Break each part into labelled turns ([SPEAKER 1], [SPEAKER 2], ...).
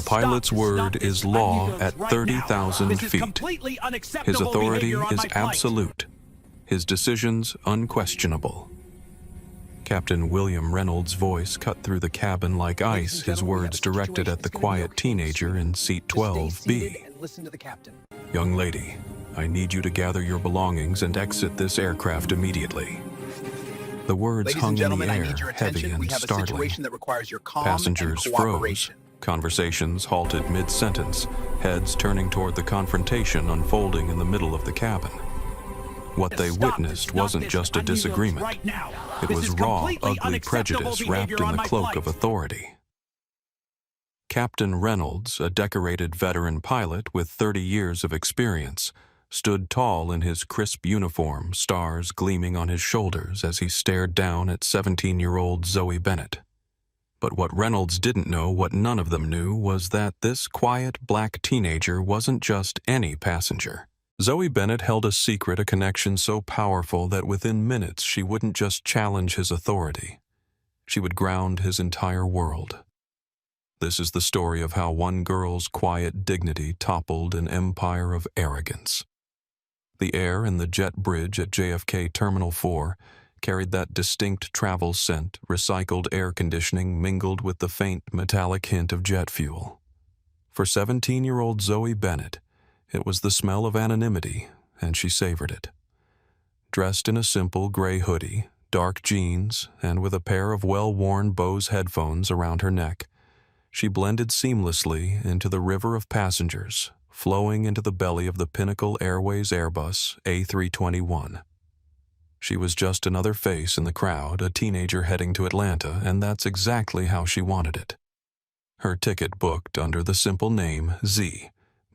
[SPEAKER 1] A pilot's word is law at 30,000 feet. His authority is absolute. His decisions unquestionable. Captain William Reynolds' voice cut through the cabin like ice, his words directed at the quiet teenager in seat 12B. Young lady, I need you to gather your belongings and exit this aircraft immediately. The words hung in the air, heavy and startling. Passengers froze. Conversations halted mid-sentence, heads turning toward the confrontation unfolding in the middle of the cabin. What they witnessed wasn't just a disagreement. It was raw, ugly prejudice wrapped in the cloak of authority. Captain Reynolds, a decorated veteran pilot with 30 years of experience, stood tall in his crisp uniform, stars gleaming on his shoulders as he stared down at 17-year-old Zoe Bennett. But what Reynolds didn't know, what none of them knew, was that this quiet black teenager wasn't just any passenger. Zoe Bennett held a secret, a connection so powerful that within minutes she wouldn't just challenge his authority. She would ground his entire world. This is the story of how one girl's quiet dignity toppled an empire of arrogance. The air in the jet bridge at JFK Terminal 4 carried that distinct travel scent, recycled air conditioning mingled with the faint metallic hint of jet fuel. For 17-year-old Zoe Bennett, it was the smell of anonymity, and she savored it. Dressed in a simple gray hoodie, dark jeans, and with a pair of well-worn Bose headphones around her neck, she blended seamlessly into the river of passengers, flowing into the belly of the Pinnacle Airways Airbus A321. She was just another face in the crowd, a teenager heading to Atlanta, and that's exactly how she wanted it. Her ticket booked under the simple name Z.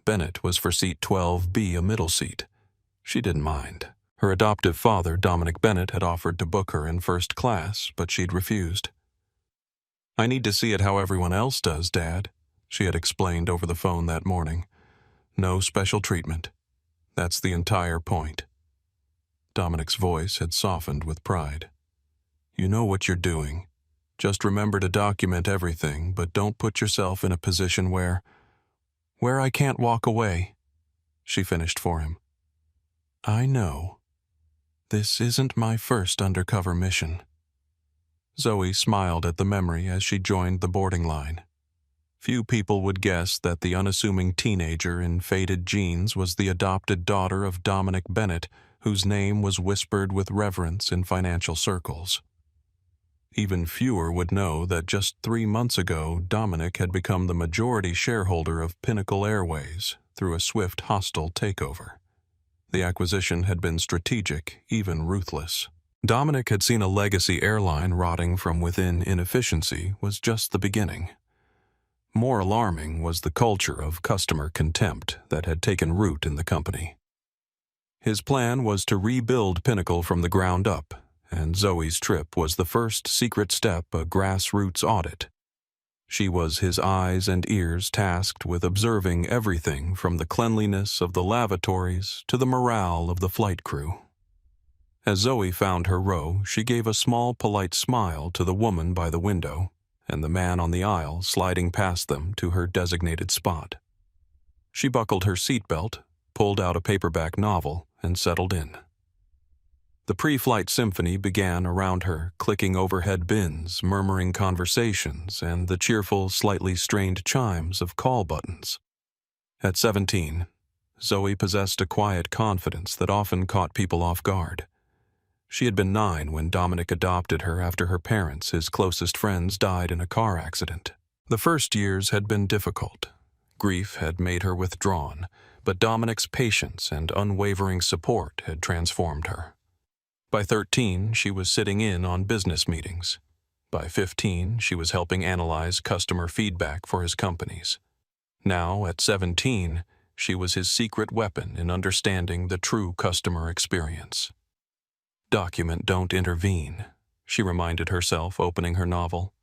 [SPEAKER 1] Bennett was for seat 12B, a middle seat. She didn't mind. Her adoptive father, Dominic Bennett, had offered to book her in first class, but she'd refused. "I need to see it how everyone else does, Dad," she had explained over the phone that morning. "No special treatment. That's the entire point." Dominic's voice had softened with pride. "You know what you're doing. Just remember to document everything, but don't put yourself in a position where I can't walk away," she finished for him. "I know. This isn't my first undercover mission." Zoe smiled at the memory as she joined the boarding line. Few people would guess that the unassuming teenager in faded jeans was the adopted daughter of Dominic Bennett, whose name was whispered with reverence in financial circles. Even fewer would know that just 3 months ago, Dominic had become the majority shareholder of Pinnacle Airways through a swift hostile takeover. The acquisition had been strategic, even ruthless. Dominic had seen a legacy airline rotting from within. Inefficiency was just the beginning. More alarming was the culture of customer contempt that had taken root in the company. His plan was to rebuild Pinnacle from the ground up, and Zoe's trip was the first secret step, a grassroots audit. She was his eyes and ears tasked with observing everything from the cleanliness of the lavatories to the morale of the flight crew. As Zoe found her row, she gave a small, polite smile to the woman by the window and the man on the aisle sliding past them to her designated spot. She buckled her seatbelt, pulled out a paperback novel, and settled in. The pre-flight symphony began around her, clicking overhead bins, murmuring conversations, and the cheerful, slightly strained chimes of call buttons. At 17, Zoe possessed a quiet confidence that often caught people off guard. She had been 9 when Dominic adopted her after her parents, his closest friends, died in a car accident. The first years had been difficult. Grief had made her withdrawn, but Dominic's patience and unwavering support had transformed her. By 13, she was sitting in on business meetings. By 15, she was helping analyze customer feedback for his companies. Now, at 17, she was his secret weapon in understanding the true customer experience. "Document, don't intervene," she reminded herself, opening her novel.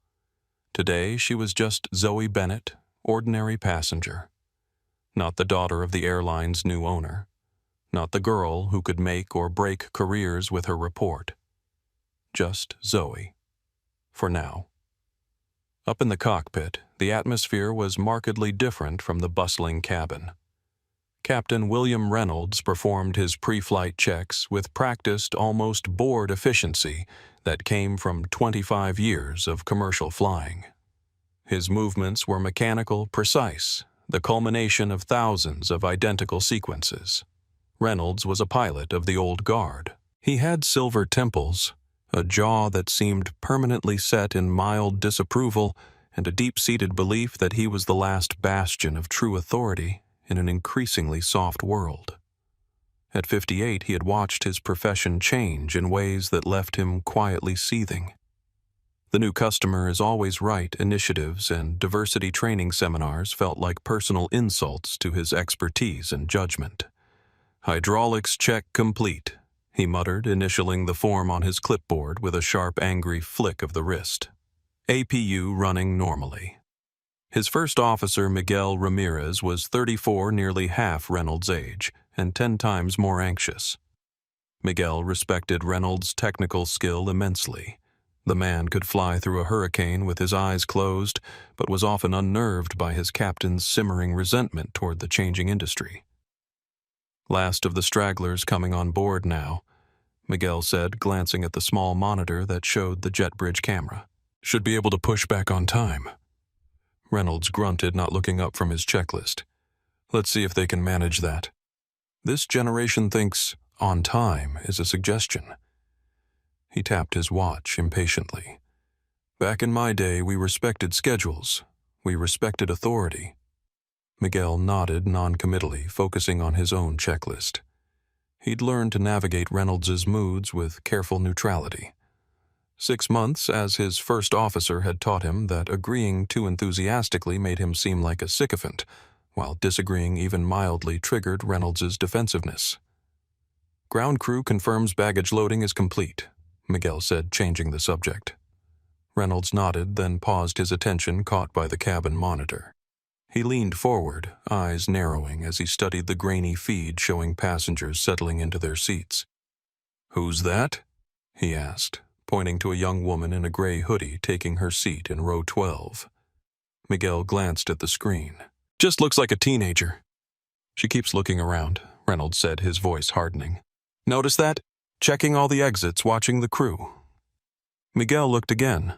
[SPEAKER 1] Today, she was just Zoe Bennett, ordinary passenger. Not the daughter of the airline's new owner. Not the girl who could make or break careers with her report. Just Zoe. For now. Up in the cockpit, the atmosphere was markedly different from the bustling cabin. Captain William Reynolds performed his pre-flight checks with practiced, almost bored efficiency that came from 25 years of commercial flying. His movements were mechanical, precise, the culmination of thousands of identical sequences. Reynolds was a pilot of the old guard. He had silver temples, a jaw that seemed permanently set in mild disapproval, and a deep-seated belief that he was the last bastion of true authority in an increasingly soft world. At 58, he had watched his profession change in ways that left him quietly seething. The new customer is always right initiatives and diversity training seminars felt like personal insults to his expertise and judgment. "Hydraulics check complete," he muttered, initialing the form on his clipboard with a sharp, angry flick of the wrist. APU running normally. His first officer, Miguel Ramirez, was 34, nearly half Reynolds' age, and 10 times more anxious. Miguel respected Reynolds' technical skill immensely. The man could fly through a hurricane with his eyes closed, but was often unnerved by his captain's simmering resentment toward the changing industry. "Last of the stragglers coming on board now," Miguel said, glancing at the small monitor that showed the jet bridge camera. "Should be able to push back on time." Reynolds grunted, not looking up from his checklist. "Let's see if they can manage that. This generation thinks on time is a suggestion." He tapped his watch impatiently. "Back in my day, we respected schedules. We respected authority." Miguel nodded noncommittally, focusing on his own checklist. He'd learned to navigate Reynolds's moods with careful neutrality. 6 months as his first officer had taught him that agreeing too enthusiastically made him seem like a sycophant, while disagreeing even mildly triggered Reynolds's defensiveness. "Ground crew confirms baggage loading is complete," Miguel said, changing the subject. Reynolds nodded, then paused, his attention caught by the cabin monitor. He leaned forward, eyes narrowing as he studied the grainy feed showing passengers settling into their seats. "Who's that?" he asked, pointing to a young woman in a gray hoodie taking her seat in row 12. Miguel glanced at the screen. "Just looks like a teenager." "She keeps looking around," Reynolds said, his voice hardening. "Notice that? Checking all the exits, watching the crew." Miguel looked again.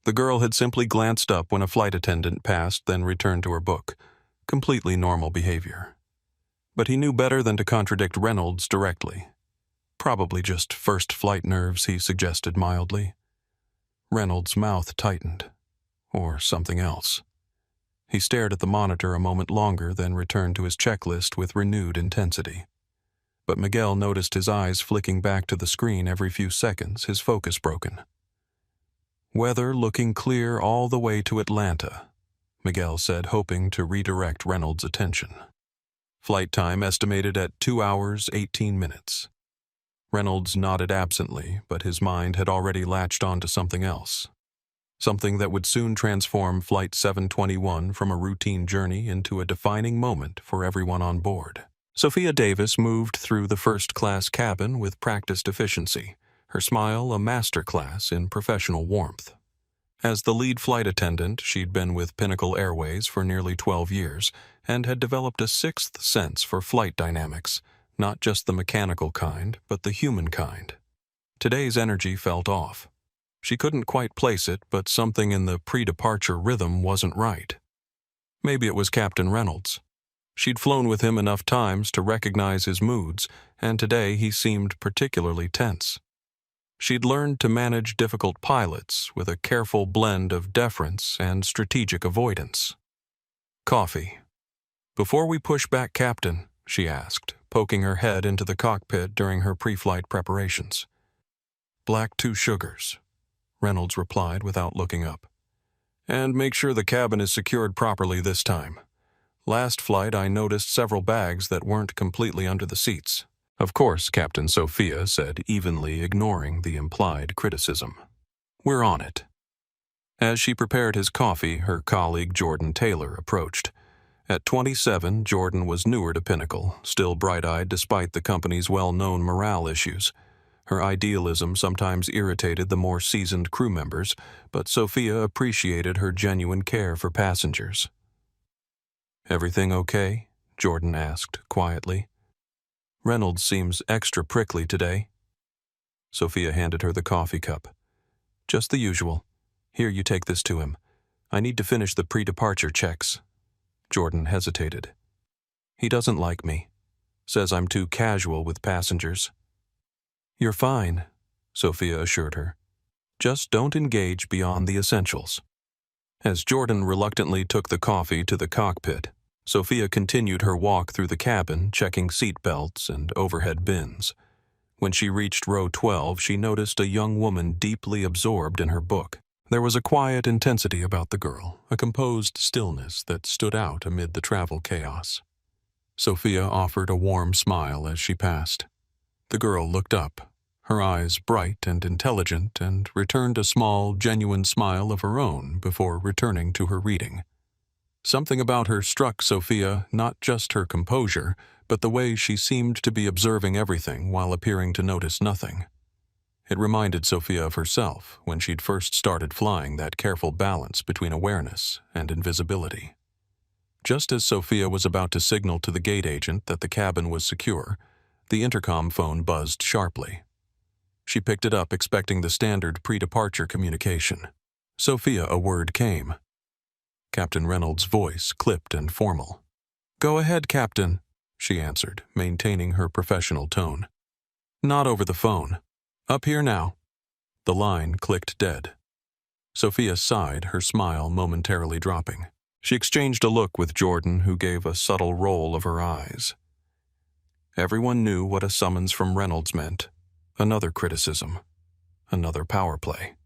[SPEAKER 1] The girl had simply glanced up when a flight attendant passed, then returned to her book. Completely normal behavior. But he knew better than to contradict Reynolds directly. "Probably just first flight nerves," he suggested mildly. Reynolds' mouth tightened. Or something else. He stared at the monitor a moment longer, then returned to his checklist with renewed intensity. But Miguel noticed his eyes flicking back to the screen every few seconds, his focus broken. "Weather looking clear all the way to Atlanta," Miguel said, hoping to redirect Reynolds' attention. "Flight time estimated at 2 hours, 18 minutes. Reynolds nodded absently, but his mind had already latched onto something else. Something that would soon transform Flight 721 from a routine journey into a defining moment for everyone on board. Sophia Davis moved through the first-class cabin with practiced efficiency, her smile a masterclass in professional warmth. As the lead flight attendant, she'd been with Pinnacle Airways for nearly 12 years and had developed a sixth sense for flight dynamics, not just the mechanical kind, but the human kind. Today's energy felt off. She couldn't quite place it, but something in the pre-departure rhythm wasn't right. Maybe it was Captain Reynolds. She'd flown with him enough times to recognize his moods, and today he seemed particularly tense. She'd learned to manage difficult pilots with a careful blend of deference and strategic avoidance. "Coffee." "Before we push back, Captain," she asked, poking her head into the cockpit during her pre-flight preparations. "Black 2 sugars," Reynolds replied without looking up. "And make sure the cabin is secured properly this time. Last flight I noticed several bags that weren't completely under the seats." "Of course," Captain Sophia said, evenly ignoring the implied criticism. "We're on it." As she prepared his coffee, her colleague Jordan Taylor approached. At 27, Jordan was newer to Pinnacle, still bright-eyed despite the company's well-known morale issues. Her idealism sometimes irritated the more seasoned crew members, but Sophia appreciated her genuine care for passengers. "Everything okay?" Jordan asked quietly. "Reynolds seems extra prickly today." Sophia handed her the coffee cup. "Just the usual. Here, you take this to him. I need to finish the pre-departure checks." Jordan hesitated. "He doesn't like me. Says I'm too casual with passengers." "You're fine," Sophia assured her. "Just don't engage beyond the essentials." As Jordan reluctantly took the coffee to the cockpit, Sophia continued her walk through the cabin, checking seat belts and overhead bins. When she reached row 12, she noticed a young woman deeply absorbed in her book. There was a quiet intensity about the girl, a composed stillness that stood out amid the travel chaos. Sophia offered a warm smile as she passed. The girl looked up, her eyes bright and intelligent, and returned a small, genuine smile of her own before returning to her reading. Something about her struck Sophia, not just her composure, but the way she seemed to be observing everything while appearing to notice nothing. It reminded Sophia of herself when she'd first started flying, that careful balance between awareness and invisibility. Just as Sophia was about to signal to the gate agent that the cabin was secure, the intercom phone buzzed sharply. She picked it up, expecting the standard pre-departure communication. "Sophia," a word came. Captain Reynolds' voice clipped and formal. "Go ahead, Captain," she answered, maintaining her professional tone. "Not over the phone. Up here now." The line clicked dead. Sophia sighed, her smile momentarily dropping. She exchanged a look with Jordan, who gave a subtle roll of her eyes. Everyone knew what a summons from Reynolds meant. Another criticism. Another power play.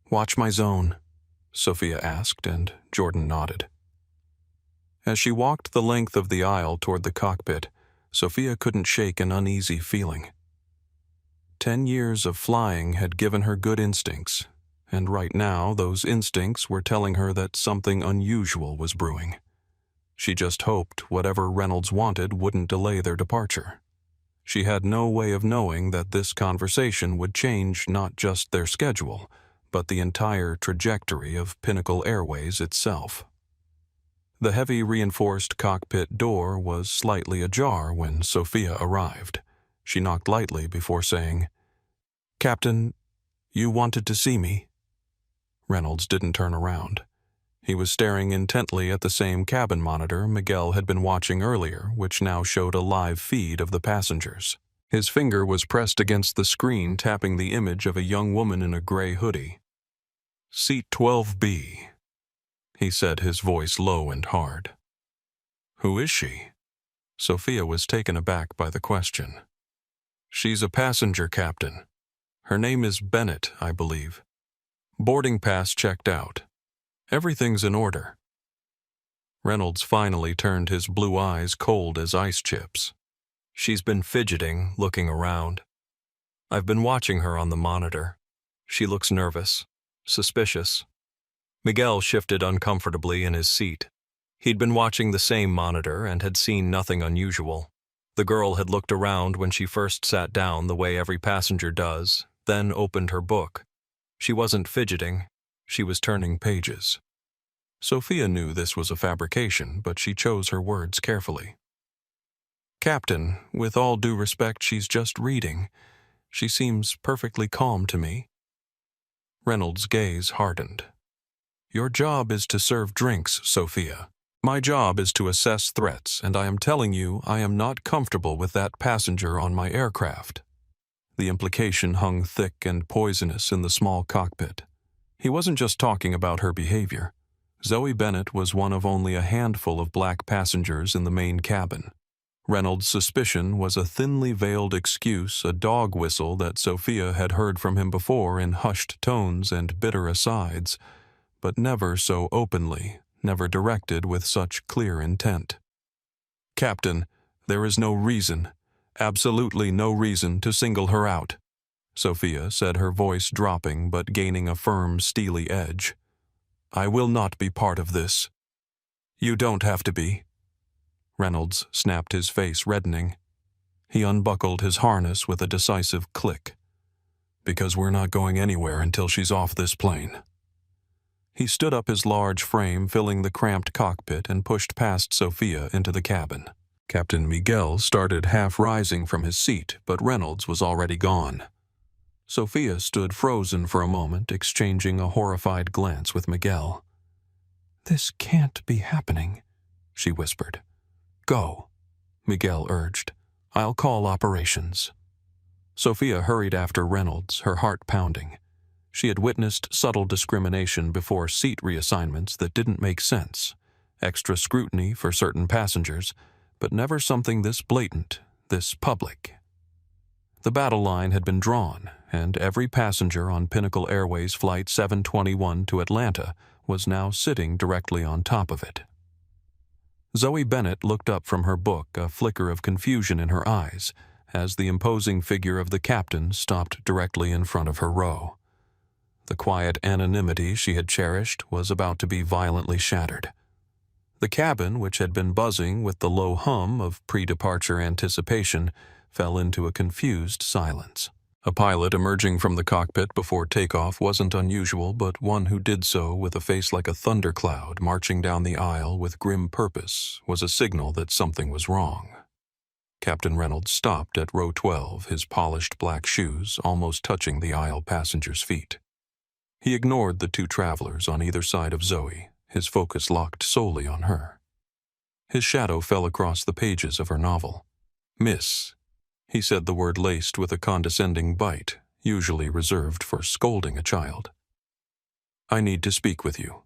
[SPEAKER 1] "Watch my zone," Sophia asked, and Jordan nodded. As she walked the length of the aisle toward the cockpit, Sophia couldn't shake an uneasy feeling. 10 years of flying had given her good instincts, and right now those instincts were telling her that something unusual was brewing. She just hoped whatever Reynolds wanted wouldn't delay their departure. She had no way of knowing that this conversation would change not just their schedule, but the entire trajectory of Pinnacle Airways itself. The heavy reinforced cockpit door was slightly ajar when Sophia arrived. She knocked lightly before saying, "Captain, you wanted to see me?" Reynolds didn't turn around. He was staring intently at the same cabin monitor Miguel had been watching earlier, which now showed a live feed of the passengers. His finger was pressed against the screen, tapping the image of a young woman in a gray hoodie. "Seat 12B, he said, his voice low and hard. "Who is she?" Sophia was taken aback by the question. "She's a passenger, Captain. Her name is Bennett, I believe. Boarding pass checked out. Everything's in order." Reynolds finally turned his blue eyes cold as ice chips. "She's been fidgeting, looking around. I've been watching her on the monitor. She looks nervous, suspicious." Miguel shifted uncomfortably in his seat. He'd been watching the same monitor and had seen nothing unusual. The girl had looked around when she first sat down the way every passenger does, then opened her book. She wasn't fidgeting. She was turning pages. Sophia knew this was a fabrication, but she chose her words carefully. "Captain, with all due respect, she's just reading. She seems perfectly calm to me." Reynolds' gaze hardened. "Your job is to serve drinks, Sophia. My job is to assess threats, and I am telling you I am not comfortable with that passenger on my aircraft." The implication hung thick and poisonous in the small cockpit. He wasn't just talking about her behavior. Zoe Bennett was one of only a handful of black passengers in the main cabin. Reynolds' suspicion was a thinly veiled excuse, a dog whistle that Sophia had heard from him before in hushed tones and bitter asides, but never so openly, never directed with such clear intent. "Captain, there is no reason, absolutely no reason to single her out," Sophia said, her voice dropping but gaining a firm, steely edge. "I will not be part of this." "You don't have to be." Reynolds snapped, his face reddening. He unbuckled his harness with a decisive click. "Because we're not going anywhere until she's off this plane." He stood up his large frame, filling the cramped cockpit, and pushed past Sophia into the cabin. Captain Miguel started half rising from his seat, but Reynolds was already gone. Sophia stood frozen for a moment, exchanging a horrified glance with Miguel. "This can't be happening," she whispered. "Go," Miguel urged. "I'll call operations." Sophia hurried after Reynolds, her heart pounding. She had witnessed subtle discrimination before, seat reassignments that didn't make sense, extra scrutiny for certain passengers, but never something this blatant, this public. The battle line had been drawn, and every passenger on Pinnacle Airways Flight 721 to Atlanta was now sitting directly on top of it. Zoe Bennett looked up from her book, a flicker of confusion in her eyes, as the imposing figure of the captain stopped directly in front of her row. The quiet anonymity she had cherished was about to be violently shattered. The cabin, which had been buzzing with the low hum of pre-departure anticipation, fell into a confused silence. A pilot emerging from the cockpit before takeoff wasn't unusual, but one who did so with a face like a thundercloud marching down the aisle with grim purpose was a signal that something was wrong. Captain Reynolds stopped at row 12, his polished black shoes almost touching the aisle passengers' feet. He ignored the two travelers on either side of Zoe, his focus locked solely on her. His shadow fell across the pages of her novel. "Miss," he said, the word laced with a condescending bite, usually reserved for scolding a child. "I need to speak with you."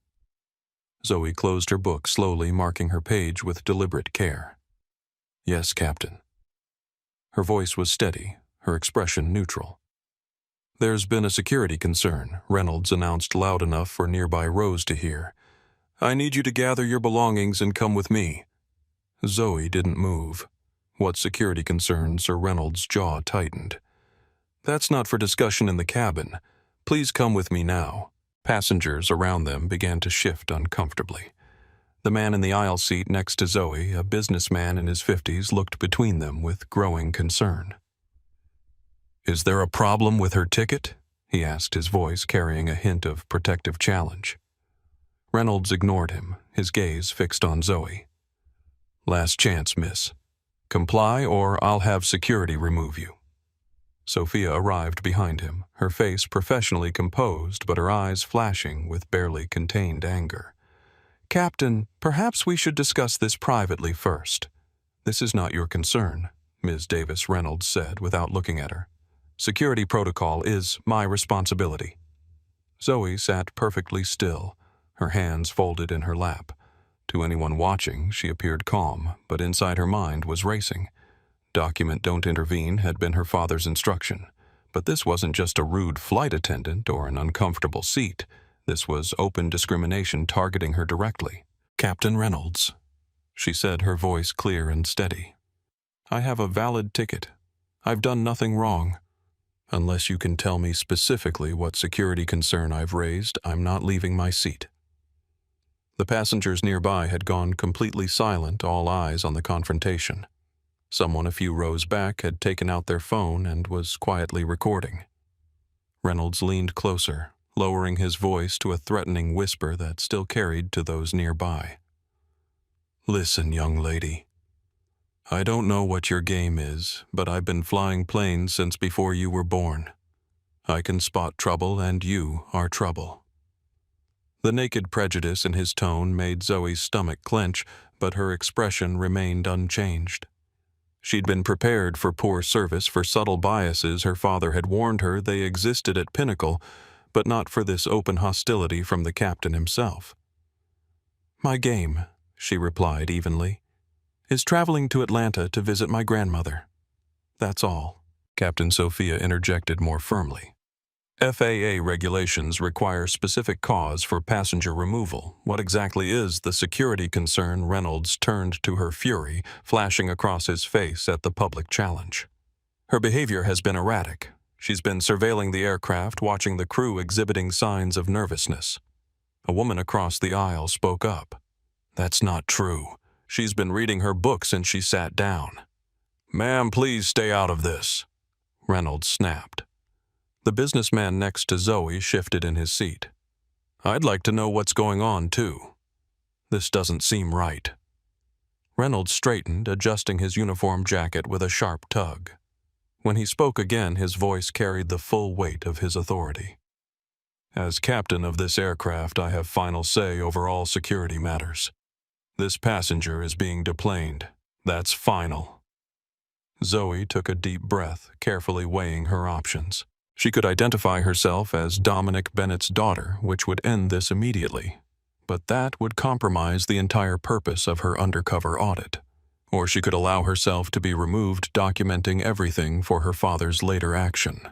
[SPEAKER 1] Zoe closed her book, slowly marking her page with deliberate care. "Yes, Captain." Her voice was steady, her expression neutral. "There's been a security concern," Reynolds announced loud enough for nearby rows to hear. "I need you to gather your belongings and come with me." Zoe didn't move. What security concern? Sir Reynolds' jaw tightened. "That's not for discussion in the cabin. Please come with me now." Passengers around them began to shift uncomfortably. The man in the aisle seat next to Zoe, a businessman in his 50s, looked between them with growing concern. "Is there a problem with her ticket?" he asked, his voice carrying a hint of protective challenge. Reynolds ignored him, his gaze fixed on Zoe. "Last chance, miss. Comply or I'll have security remove you." Sophia arrived behind him, her face professionally composed but her eyes flashing with barely contained anger. "Captain, perhaps we should discuss this privately first." "This is not your concern," Ms. Davis Reynolds said without looking at her. "Security protocol is my responsibility." Zoe sat perfectly still, her hands folded in her lap. To anyone watching, she appeared calm, but inside her mind was racing. Document don't intervene had been her father's instruction, but this wasn't just a rude flight attendant or an uncomfortable seat. This was open discrimination targeting her directly. "Captain Reynolds," she said, her voice clear and steady. "I have a valid ticket. I've done nothing wrong. Unless you can tell me specifically what security concern I've raised, I'm not leaving my seat." The passengers nearby had gone completely silent, all eyes on the confrontation. Someone a few rows back had taken out their phone and was quietly recording. Reynolds leaned closer, lowering his voice to a threatening whisper that still carried to those nearby. "Listen, young lady. I don't know what your game is, but I've been flying planes since before you were born. I can spot trouble, and you are trouble." The naked prejudice in his tone made Zoe's stomach clench, but her expression remained unchanged. She'd been prepared for poor service, for subtle biases her father had warned her they existed at Pinnacle, but not for this open hostility from the captain himself. "My game," she replied evenly, "is traveling to Atlanta to visit my grandmother. That's all." Captain Sophia interjected more firmly. "FAA regulations require specific cause for passenger removal. What exactly is the security concern?" Reynolds turned to her fury, flashing across his face at the public challenge. "Her behavior has been erratic. She's been surveilling the aircraft, watching the crew exhibiting signs of nervousness." A woman across the aisle spoke up. "That's not true. She's been reading her book since she sat down." "Ma'am, please stay out of this," Reynolds snapped. The businessman next to Zoe shifted in his seat. "I'd like to know what's going on, too. This doesn't seem right." Reynolds straightened, adjusting his uniform jacket with a sharp tug. When he spoke again, his voice carried the full weight of his authority. "As captain of this aircraft, I have final say over all security matters. This passenger is being deplaned. That's final." Zoe took a deep breath, carefully weighing her options. She could identify herself as Dominic Bennett's daughter, which would end this immediately. But that would compromise the entire purpose of her undercover audit. Or she could allow herself to be removed, documenting everything for her father's later action.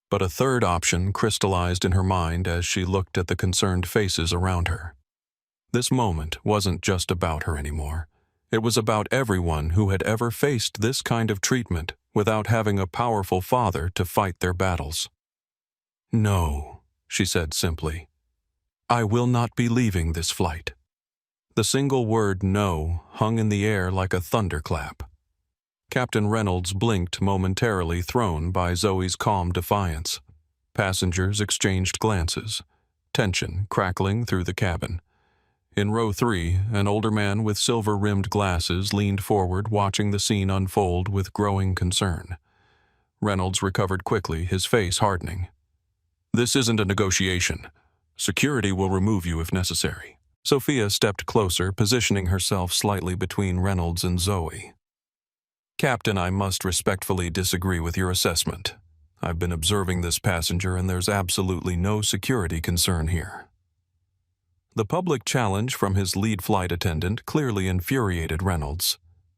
[SPEAKER 1] But a third option crystallized in her mind as she looked at the concerned faces around her. This moment wasn't just about her anymore. It was about everyone who had ever faced this kind of treatment without having a powerful father to fight their battles. "No," she said simply. "I will not be leaving this flight." The single word "no" hung in the air like a thunderclap. Captain Reynolds blinked momentarily, thrown by Zoe's calm defiance. Passengers exchanged glances, tension crackling through the cabin. In row 3, an older man with silver-rimmed glasses leaned forward, watching the scene unfold with growing concern. Reynolds recovered quickly, his face hardening. "This isn't a negotiation. Security will remove you if necessary." Sophia stepped closer, positioning herself slightly between Reynolds and Zoe. "Captain, I must respectfully disagree with your assessment. I've been observing this passenger and there's absolutely no security concern here." The public challenge from his lead flight attendant clearly infuriated Reynolds.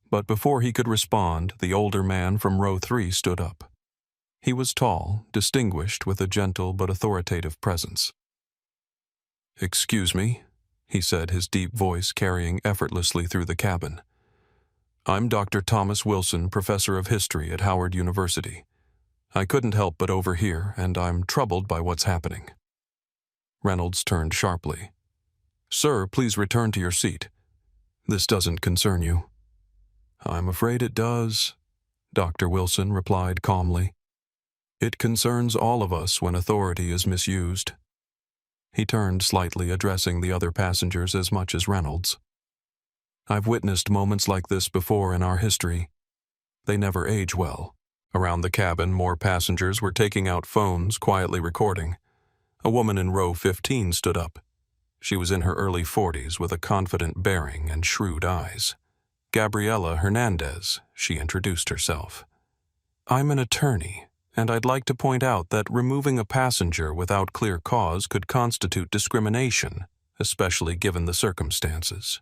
[SPEAKER 1] But before he could respond, the older man from row 3 stood up. He was tall, distinguished with a gentle but authoritative presence. "Excuse me," he said, his deep voice carrying effortlessly through the cabin. "I'm Dr. Thomas Wilson, professor of history at Howard University. I couldn't help but overhear, and I'm troubled by what's happening." Reynolds turned sharply. "Sir, please return to your seat. This doesn't concern you." "I'm afraid it does," Dr. Wilson replied calmly. "It concerns all of us when authority is misused." He turned slightly, addressing the other passengers as much as Reynolds. "I've witnessed moments like this before in our history. They never age well." Around the cabin, more passengers were taking out phones, quietly recording. A woman in row 15 stood up. She was in her early 40s with a confident bearing and shrewd eyes. "Gabriela Hernandez," she introduced herself. "I'm an attorney, and I'd like to point out that removing a passenger without clear cause could constitute discrimination, especially given the circumstances."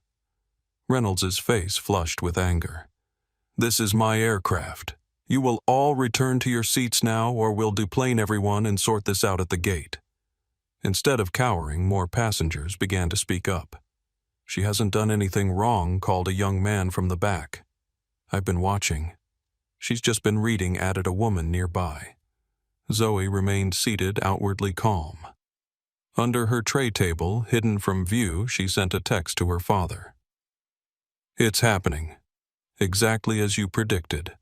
[SPEAKER 1] Reynolds's face flushed with anger. "This is my aircraft. You will all return to your seats now, or we'll deplane everyone and sort this out at the gate." Instead of cowering, more passengers began to speak up. "She hasn't done anything wrong," called a young man from the back. "I've been watching. She's just been reading," added a woman nearby. Zoe remained seated, outwardly calm. Under her tray table, hidden from view, she sent a text to her father. "It's happening. Exactly as you predicted.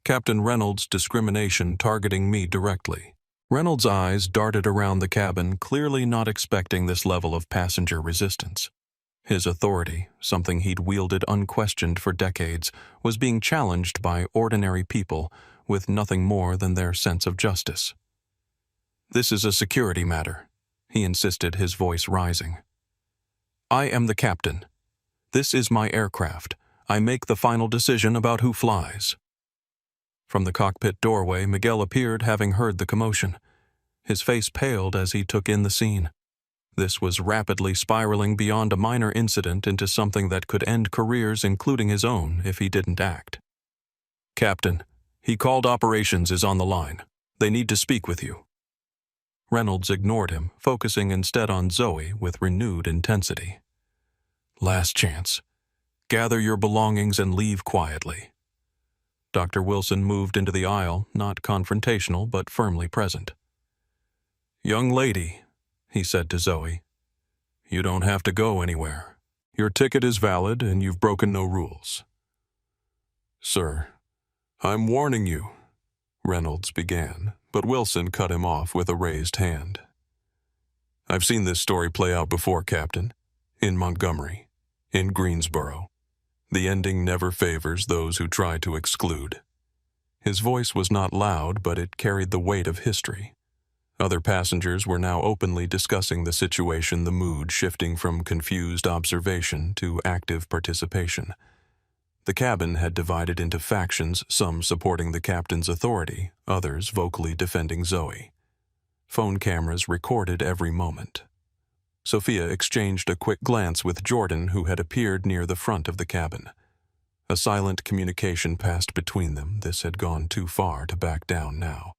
[SPEAKER 1] Captain Reynolds' discrimination targeting me directly." Reynolds' eyes darted around the cabin, clearly not expecting this level of passenger resistance. His authority, something he'd wielded unquestioned for decades, was being challenged by ordinary people with nothing more than their sense of justice. "This is a security matter," he insisted, his voice rising. "I am the captain. This is my aircraft. I make the final decision about who flies." From the cockpit doorway, Miguel appeared, having heard the commotion. His face paled as he took in the scene. This was rapidly spiraling beyond a minor incident into something that could end careers, including his own, if he didn't act. "Captain, he called operations is on the line. They need to speak with you." Reynolds ignored him, focusing instead on Zoe with renewed intensity. "Last chance. Gather your belongings and leave quietly." Dr. Wilson moved into the aisle, not confrontational but firmly present. "Young lady," he said to Zoe, "you don't have to go anywhere. Your ticket is valid and you've broken no rules." "Sir, "I'm warning you," Reynolds began, but Wilson cut him off with a raised hand. "I've seen this story play out before, Captain. In Montgomery. In Greensboro. The ending never favors those who try to exclude." His voice was not loud, but it carried the weight of history. Other passengers were now openly discussing the situation, the mood shifting from confused observation to active participation. The cabin had divided into factions, some supporting the captain's authority, others vocally defending Zoe. Phone cameras recorded every moment. Sophia exchanged a quick glance with Jordan, who had appeared near the front of the cabin. A silent communication passed between them. This had gone too far to back down now.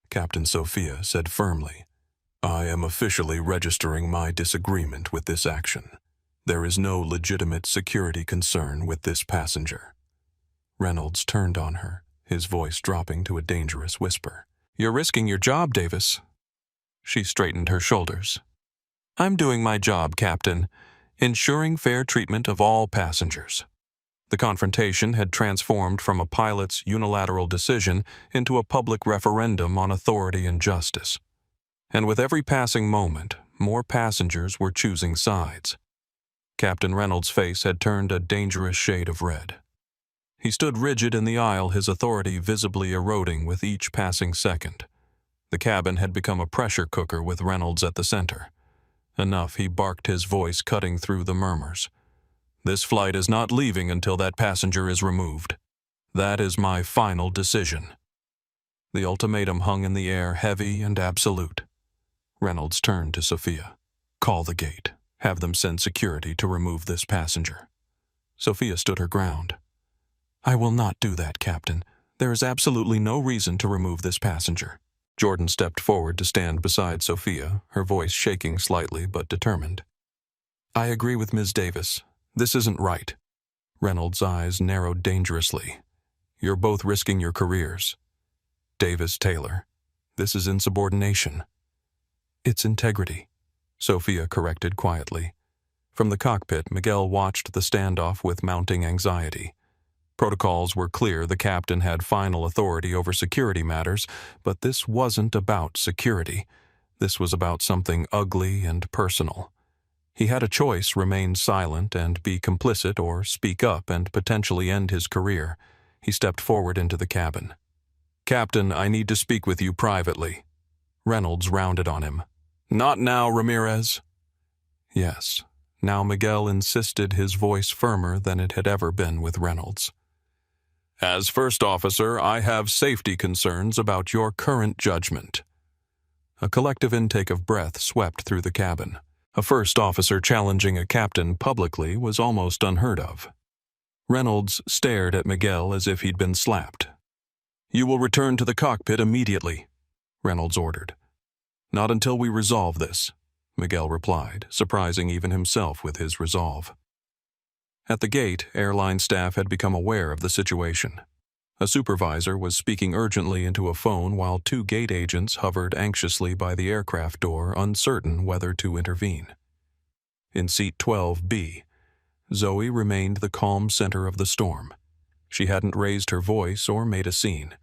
[SPEAKER 1] Captain Sophia said firmly, "I am officially registering my disagreement with this action. There is no legitimate security concern with this passenger." Reynolds turned on her, his voice dropping to a dangerous whisper. "You're risking your job, Davis." She straightened her shoulders. "I'm doing my job, Captain, ensuring fair treatment of all passengers." The confrontation had transformed from a pilot's unilateral decision into a public referendum on authority and justice. And with every passing moment, more passengers were choosing sides. Captain Reynolds' face had turned a dangerous shade of red. He stood rigid in the aisle, his authority visibly eroding with each passing second. The cabin had become a pressure cooker with Reynolds at the center. Enough, he barked, his voice cutting through the murmurs. "This flight is not leaving until that passenger is removed. That is my final decision." The ultimatum hung in the air, heavy and absolute. Reynolds turned to Sophia. "Call the gate. Have them send security to remove this passenger." Sophia stood her ground. "I will not do that, Captain. There is absolutely no reason to remove this passenger." Jordan stepped forward to stand beside Sophia, her voice shaking slightly but determined. "I agree with Ms. Davis. This isn't right." Reynolds' eyes narrowed dangerously. "You're both risking your careers." "Davis, Taylor, this is insubordination." "It's integrity," Sophia corrected quietly. From the cockpit, Miguel watched the standoff with mounting anxiety. Protocols were clear. The captain had final authority over security matters, but this wasn't about security. This was about something ugly and personal. He had a choice: remain silent and be complicit, or speak up and potentially end his career. He stepped forward into the cabin. "Captain, I need to speak with you privately." Reynolds rounded on him. "Not now, Ramirez." Yes, now Miguel insisted, his voice firmer than it had ever been with Reynolds. "As first officer, I have safety concerns about your current judgment." A collective intake of breath swept through the cabin. A first officer challenging a captain publicly was almost unheard of. Reynolds stared at Miguel as if he'd been slapped. "You will return to the cockpit immediately," Reynolds ordered. "Not until we resolve this," Miguel replied, surprising even himself with his resolve. At the gate, airline staff had become aware of the situation. A supervisor was speaking urgently into a phone while two gate agents hovered anxiously by the aircraft door, uncertain whether to intervene. In seat 12B, Zoe remained the calm center of the storm. She hadn't raised her voice or made a scene.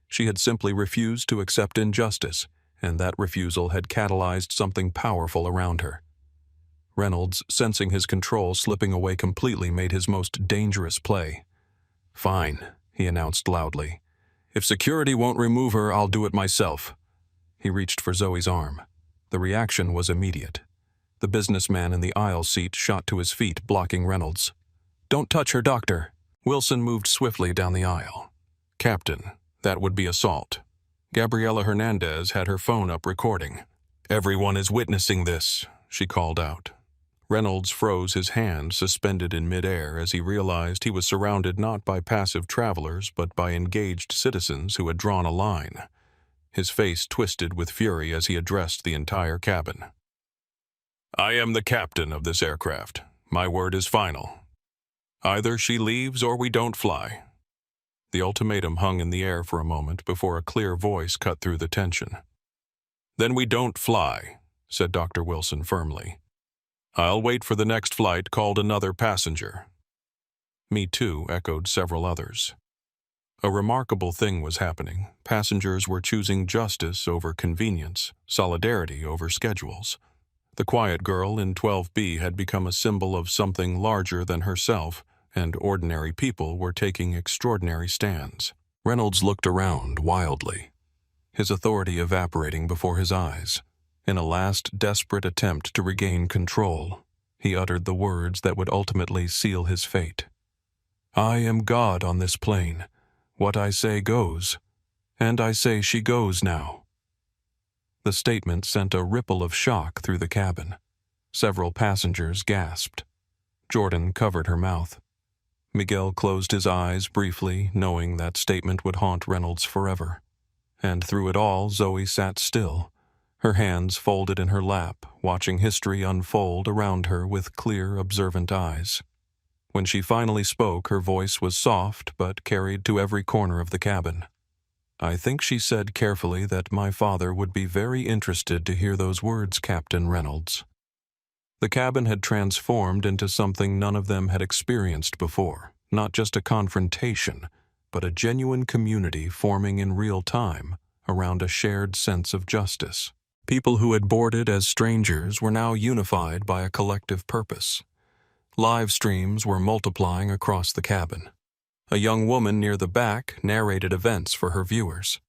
[SPEAKER 1] She had simply refused to accept injustice, and that refusal had catalyzed something powerful around her. Reynolds, sensing his control slipping away completely, made his most dangerous play. "Fine," he announced loudly. "If security won't remove her, I'll do it myself." He reached for Zoe's arm. The reaction was immediate. The businessman in the aisle seat shot to his feet, blocking Reynolds. "Don't touch her, doctor." Wilson moved swiftly down the aisle. "Captain, that would be assault." Gabriela Hernandez had her phone up recording. "Everyone is witnessing this," she called out. Reynolds froze, his hand suspended in midair as he realized he was surrounded not by passive travelers but by engaged citizens who had drawn a line. His face twisted with fury as he addressed the entire cabin. "I am the captain of this aircraft. My word is final. Either she leaves or we don't fly." The ultimatum hung in the air for a moment before a clear voice cut through the tension. "Then we don't fly," said Dr. Wilson firmly. "I'll wait for the next flight called another passenger." "Me too," echoed several others. A remarkable thing was happening. Passengers were choosing justice over convenience, solidarity over schedules. The quiet girl in 12B had become a symbol of something larger than herself, and ordinary people were taking extraordinary stands. Reynolds looked around wildly, his authority evaporating before his eyes. In a last desperate attempt to regain control, he uttered the words that would ultimately seal his fate. "I am God on this plane. What I say goes, and I say she goes now." The statement sent a ripple of shock through the cabin. Several passengers gasped. Jordan covered her mouth. Miguel closed his eyes briefly, knowing that statement would haunt Reynolds forever. And through it all, Zoe sat still, her hands folded in her lap, watching history unfold around her with clear, observant eyes. When she finally spoke, her voice was soft but carried to every corner of the cabin. "I think she said carefully that my father would be very interested to hear those words, Captain Reynolds." The cabin had transformed into something none of them had experienced before, not just a confrontation, but a genuine community forming in real time around a shared sense of justice. People who had boarded as strangers were now unified by a collective purpose. Live streams were multiplying across the cabin. A young woman near the back narrated events for her viewers.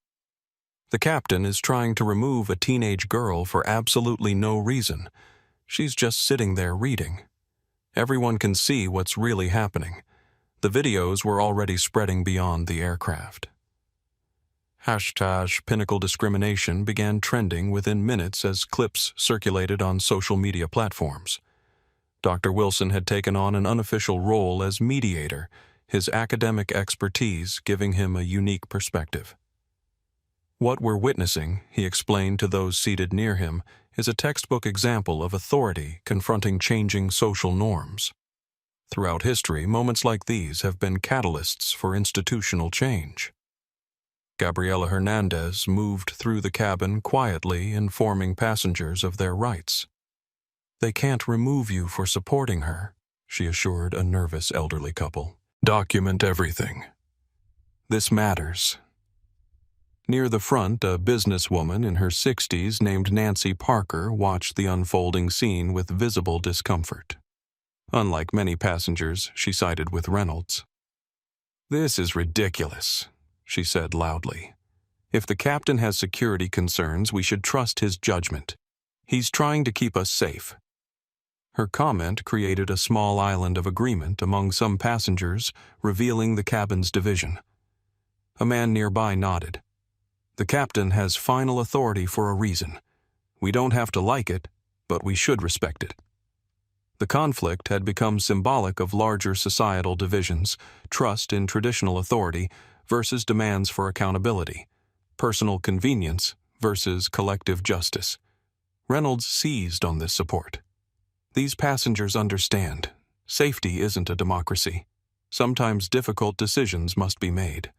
[SPEAKER 1] "The captain is trying to remove a teenage girl for absolutely no reason. She's just sitting there reading. Everyone can see what's really happening." The videos were already spreading beyond the aircraft. #Pinnacle discrimination began trending within minutes as clips circulated on social media platforms. Dr. Wilson had taken on an unofficial role as mediator, his academic expertise giving him a unique perspective. "What we're witnessing," he explained to those seated near him, "is a textbook example of authority confronting changing social norms. Throughout history, moments like these have been catalysts for institutional change." Gabriela Hernandez moved through the cabin quietly, informing passengers of their rights. "They can't remove you for supporting her," she assured a nervous elderly couple. "Document everything. This matters." Near the front, a businesswoman in her 60s named Nancy Parker watched the unfolding scene with visible discomfort. Unlike many passengers, she sided with Reynolds. "This is ridiculous," she said loudly. "If the captain has security concerns, we should trust his judgment. He's trying to keep us safe." Her comment created a small island of agreement among some passengers, revealing the cabin's division. A man nearby nodded. "The captain has final authority for a reason. We don't have to like it, but we should respect it." The conflict had become symbolic of larger societal divisions, trust in traditional authority versus demands for accountability, personal convenience versus collective justice. Reynolds seized on this support. "These passengers understand. Safety isn't a democracy. Sometimes difficult decisions must be made."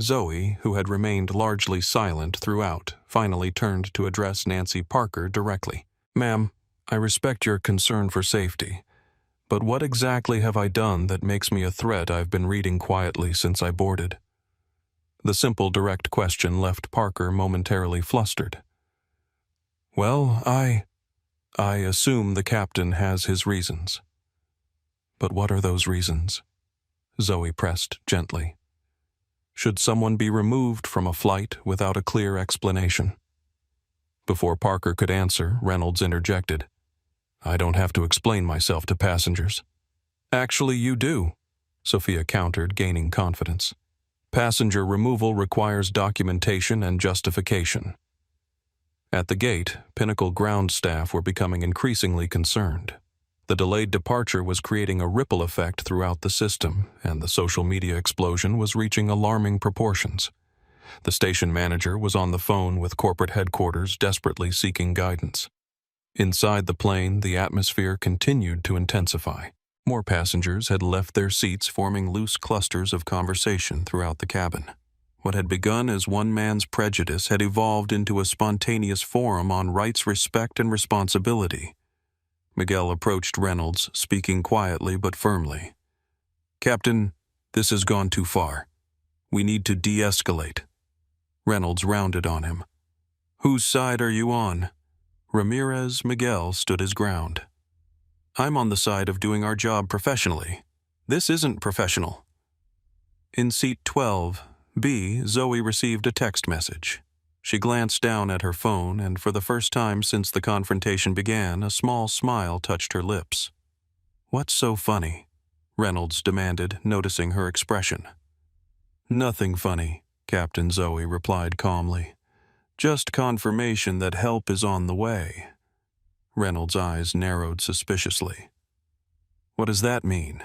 [SPEAKER 1] Zoe, who had remained largely silent throughout, finally turned to address Nancy Parker directly. "Ma'am, I respect your concern for safety, but what exactly have I done that makes me a threat I've been reading quietly since I boarded?" The simple, direct question left Parker momentarily flustered. "Well, I assume the captain has his reasons." "But what are those reasons?" Zoe pressed gently. "Should someone be removed from a flight without a clear explanation?" Before Parker could answer, Reynolds interjected. "I don't have to explain myself to passengers." "Actually, you do," Sophia countered, gaining confidence. "Passenger removal requires documentation and justification." At the gate, Pinnacle ground staff were becoming increasingly concerned. The delayed departure was creating a ripple effect throughout the system, and the social media explosion was reaching alarming proportions. The station manager was on the phone with corporate headquarters, desperately seeking guidance. Inside the plane, the atmosphere continued to intensify. More passengers had left their seats, forming loose clusters of conversation throughout the cabin. What had begun as one man's prejudice had evolved into a spontaneous forum on rights, respect, and responsibility. Miguel approached Reynolds, speaking quietly but firmly. "Captain, this has gone too far. We need to de-escalate. Reynolds rounded on him. Whose side are you on? Ramirez Miguel stood his ground. I'm on the side of doing our job professionally. This isn't professional. In seat 12B, Zoe received a text message. She glanced down at her phone, and for the first time since the confrontation began, a small smile touched her lips. What's so funny? Reynolds demanded, noticing her expression. Nothing funny, Captain Zoe replied calmly. Just confirmation that help is on the way. Reynolds' eyes narrowed suspiciously. What does that mean?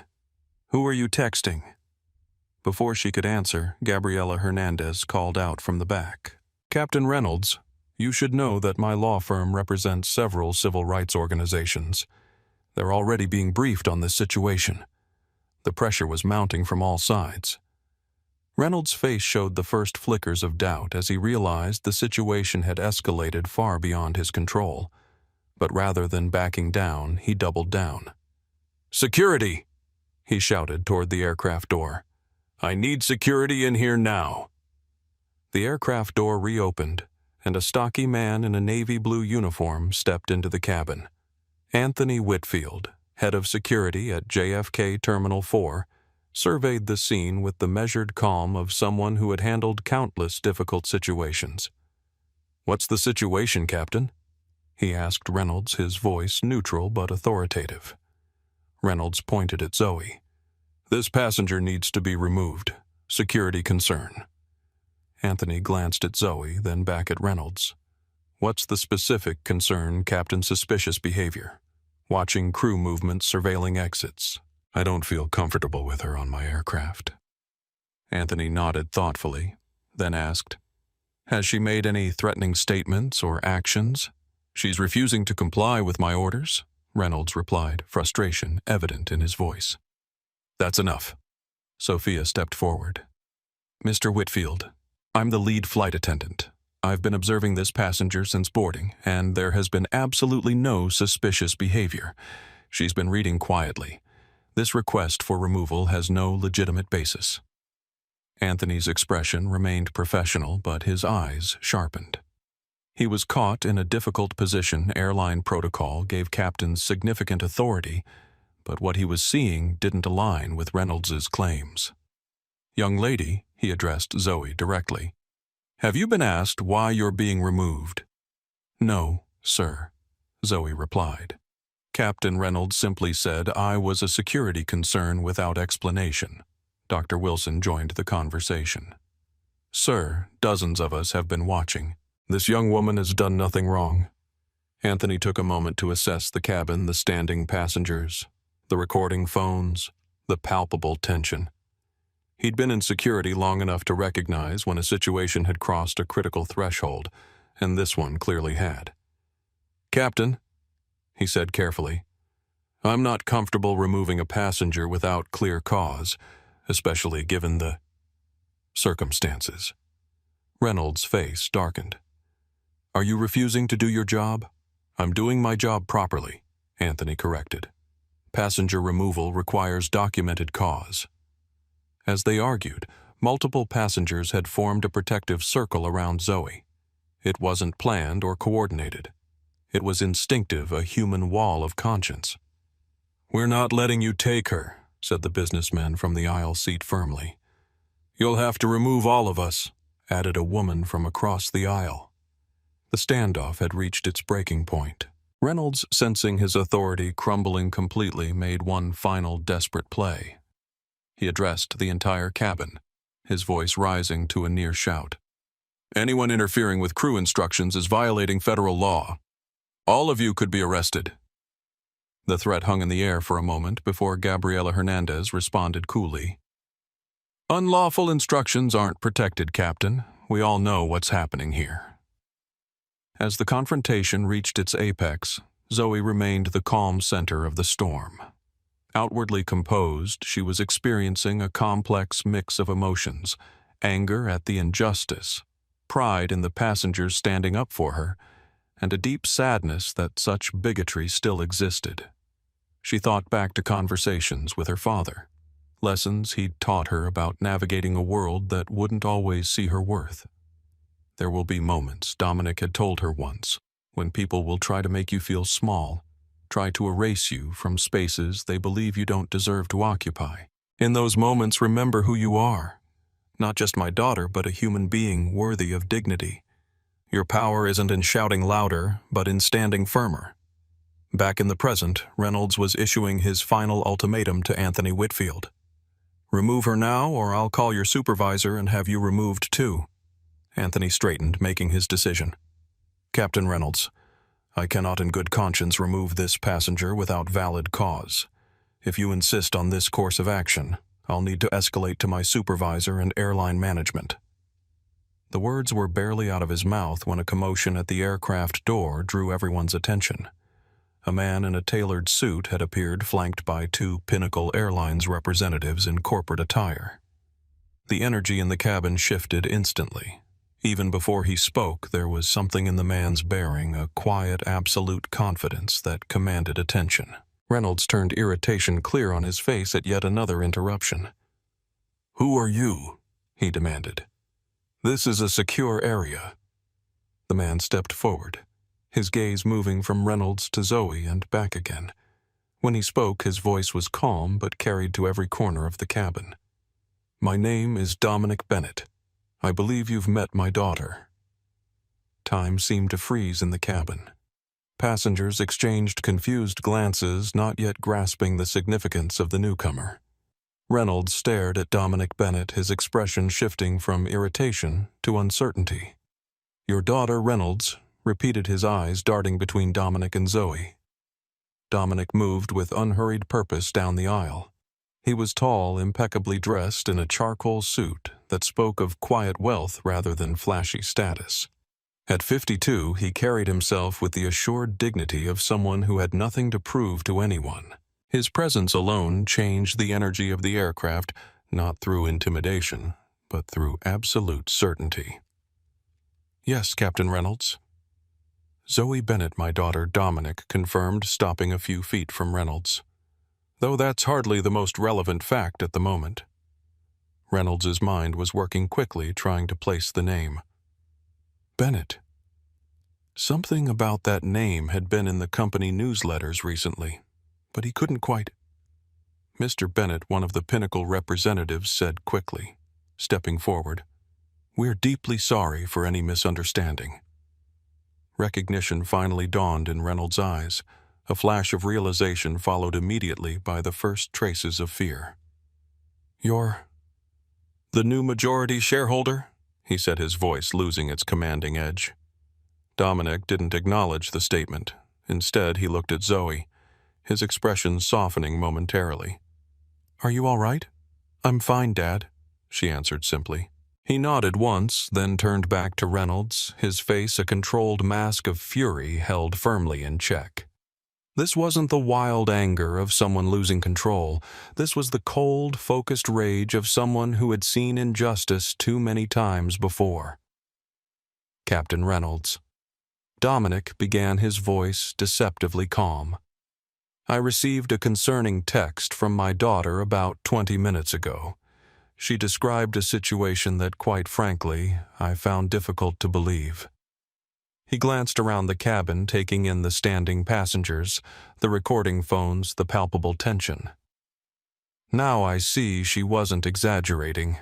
[SPEAKER 1] Who are you texting? Before she could answer, Gabriela Hernandez called out from the back. Captain Reynolds, you should know that my law firm represents several civil rights organizations. They're already being briefed on this situation. The pressure was mounting from all sides. Reynolds' face showed the first flickers of doubt as he realized the situation had escalated far beyond his control. But rather than backing down, he doubled down. Security! He shouted toward the aircraft door. I need security in here now. The aircraft door reopened, and a stocky man in a navy blue uniform stepped into the cabin. Anthony Whitfield, head of security at JFK Terminal 4, surveyed the scene with the measured calm of someone who had handled countless difficult situations. What's the situation, Captain? He asked Reynolds, his voice neutral but authoritative. Reynolds pointed at Zoe. This passenger needs to be removed. Security concern. Anthony glanced at Zoe, then back at Reynolds. What's the specific concern, Captain? Suspicious behavior. Watching crew movements, surveilling exits. I don't feel comfortable with her on my aircraft. Anthony nodded thoughtfully, then asked, Has she made any threatening statements or actions? She's refusing to comply with my orders, Reynolds replied, frustration evident in his voice. That's enough. Sophia stepped forward. Mr. Whitfield, I'm the lead flight attendant. I've been observing this passenger since boarding, and there has been absolutely no suspicious behavior. She's been reading quietly. This request for removal has no legitimate basis. Anthony's expression remained professional, but his eyes sharpened. He was caught in a difficult position. Airline protocol gave captains significant authority, but what he was seeing didn't align with Reynolds's claims. Young lady, he addressed Zoe directly. Have you been asked why you're being removed? No, sir, Zoe replied. Captain Reynolds simply said I was a security concern without explanation. Dr. Wilson joined the conversation. Sir, dozens of us have been watching. This young woman has done nothing wrong. Anthony took a moment to assess the cabin, the standing passengers, the recording phones, the palpable tension. He'd been in security long enough to recognize when a situation had crossed a critical threshold, and this one clearly had. Captain, he said carefully, I'm not comfortable removing a passenger without clear cause, especially given the circumstances. Reynolds' face darkened. Are you refusing to do your job? I'm doing my job properly, Anthony corrected. Passenger removal requires documented cause. As they argued, multiple passengers had formed a protective circle around Zoe. It wasn't planned or coordinated. It was instinctive, a human wall of conscience. We're not letting you take her, said the businessman from the aisle seat firmly. You'll have to remove all of us, added a woman from across the aisle. The standoff had reached its breaking point. Reynolds, sensing his authority crumbling completely, made one final desperate play. He addressed the entire cabin, his voice rising to a near shout. Anyone interfering with crew instructions is violating federal law. All of you could be arrested. The threat hung in the air for a moment before Gabriela Hernandez responded coolly. Unlawful instructions aren't protected, Captain. We all know what's happening here. As the confrontation reached its apex, Zoe remained the calm center of the storm. Outwardly composed, she was experiencing a complex mix of emotions, anger at the injustice, pride in the passengers standing up for her, and a deep sadness that such bigotry still existed. She thought back to conversations with her father, lessons he'd taught her about navigating a world that wouldn't always see her worth. There will be moments, Dominic had told her once, when people will try to make you feel small, try to erase you from spaces they believe you don't deserve to occupy. In those moments, remember who you are. Not just my daughter, but a human being worthy of dignity. Your power isn't in shouting louder, but in standing firmer. Back in the present, Reynolds was issuing his final ultimatum to Anthony Whitfield. Remove her now, or I'll call your supervisor and have you removed too. Anthony straightened, making his decision. Captain Reynolds, I cannot in good conscience remove this passenger without valid cause. If you insist on this course of action, I'll need to escalate to my supervisor and airline management. The words were barely out of his mouth when a commotion at the aircraft door drew everyone's attention. A man in a tailored suit had appeared, flanked by two Pinnacle Airlines representatives in corporate attire. The energy in the cabin shifted instantly. Even before he spoke, there was something in the man's bearing, a quiet, absolute confidence that commanded attention. Reynolds turned irritation clear on his face at yet another interruption. "Who are you?" he demanded. "This is a secure area." The man stepped forward, his gaze moving from Reynolds to Zoe and back again. When he spoke, his voice was calm but carried to every corner of the cabin. "My name is Dominic Bennett. I believe you've met my daughter." Time seemed to freeze in the cabin. Passengers exchanged confused glances, not yet grasping the significance of the newcomer. Reynolds stared at Dominic Bennett, his expression shifting from irritation to uncertainty. "Your daughter, Reynolds," repeated, his eyes darting between Dominic and Zoe. Dominic moved with unhurried purpose down the aisle. He was tall, impeccably dressed in a charcoal suit that spoke of quiet wealth rather than flashy status. At 52, he carried himself with the assured dignity of someone who had nothing to prove to anyone. His presence alone changed the energy of the aircraft, not through intimidation, but through absolute certainty. "Yes, Captain Reynolds." "Zoe Bennett, my daughter," Dominic confirmed, stopping a few feet from Reynolds. "Though that's hardly the most relevant fact at the moment." Reynolds's mind was working quickly, trying to place the name. Bennett. Something about that name had been in the company newsletters recently, but he couldn't quite. Mr. Bennett, one of the Pinnacle representatives, said quickly, stepping forward, "We're deeply sorry for any misunderstanding." Recognition finally dawned in Reynolds' eyes. A flash of realization followed immediately by the first traces of fear. "You're the new majority shareholder?" he said, his voice losing its commanding edge. Dominic didn't acknowledge the statement. Instead, he looked at Zoe, his expression softening momentarily. "Are you all right?" "I'm fine, Dad," she answered simply. He nodded once, then turned back to Reynolds, his face a controlled mask of fury held firmly in check. This wasn't the wild anger of someone losing control. This was the cold, focused rage of someone who had seen injustice too many times before. "Captain Reynolds." Dominic began, his voice deceptively calm. "I received a concerning text from my daughter about 20 minutes ago. She described a situation that, quite frankly, I found difficult to believe." He glanced around the cabin, taking in the standing passengers, the recording phones, the palpable tension. "Now I see she wasn't exaggerating."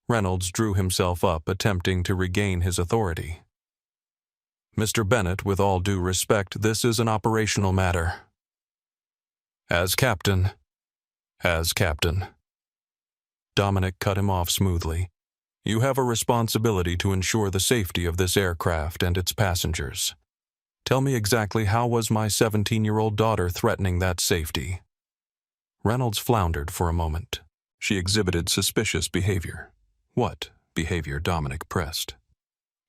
[SPEAKER 1] Reynolds drew himself up, attempting to regain his authority. "Mr. Bennett, with all due respect, this is an operational matter." As captain. Dominic cut him off smoothly. "You have a responsibility to ensure the safety of this aircraft and its passengers. Tell me exactly how was my 17-year-old daughter threatening that safety?" Reynolds floundered for a moment. She exhibited suspicious behavior. What behavior? Dominic pressed.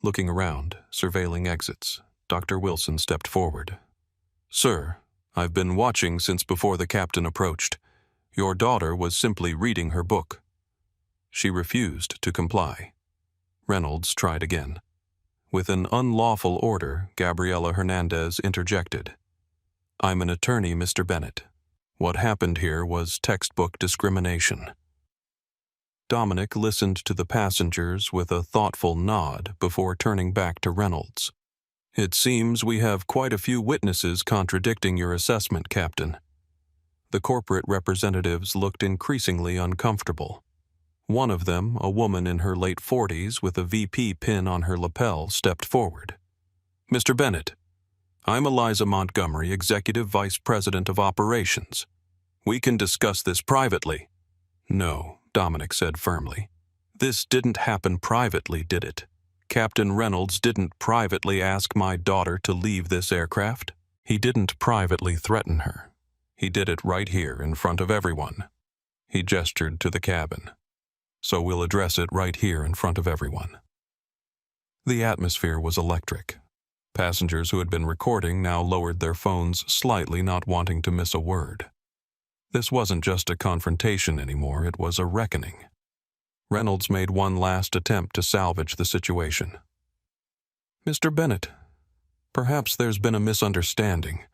[SPEAKER 1] Looking around, surveilling exits, Dr. Wilson stepped forward. "Sir, I've been watching since before the captain approached. Your daughter was simply reading her book." She refused to comply. Reynolds tried again. With an unlawful order, Gabriela Hernandez interjected. "I'm an attorney, Mr. Bennett. What happened here was textbook discrimination. Dominic listened to the passengers with a thoughtful nod before turning back to Reynolds. "It seems we have quite a few witnesses contradicting your assessment, Captain." The corporate representatives looked increasingly uncomfortable. One of them, a woman in her late 40s with a VP pin on her lapel, stepped forward. "Mr. Bennett, I'm Eliza Montgomery, Executive Vice President of Operations. We can discuss this privately." "No," Dominic said firmly. "This didn't happen privately, did it? Captain Reynolds didn't privately ask my daughter to leave this aircraft. He didn't privately threaten her. He did it right here in front of everyone." He gestured to the cabin. "So we'll address it right here in front of everyone." The atmosphere was electric. Passengers who had been recording now lowered their phones slightly, not wanting to miss a word. This wasn't just a confrontation anymore, it was a reckoning. Reynolds made one last attempt to salvage the situation. "Mr. Bennett, perhaps there's been a misunderstanding.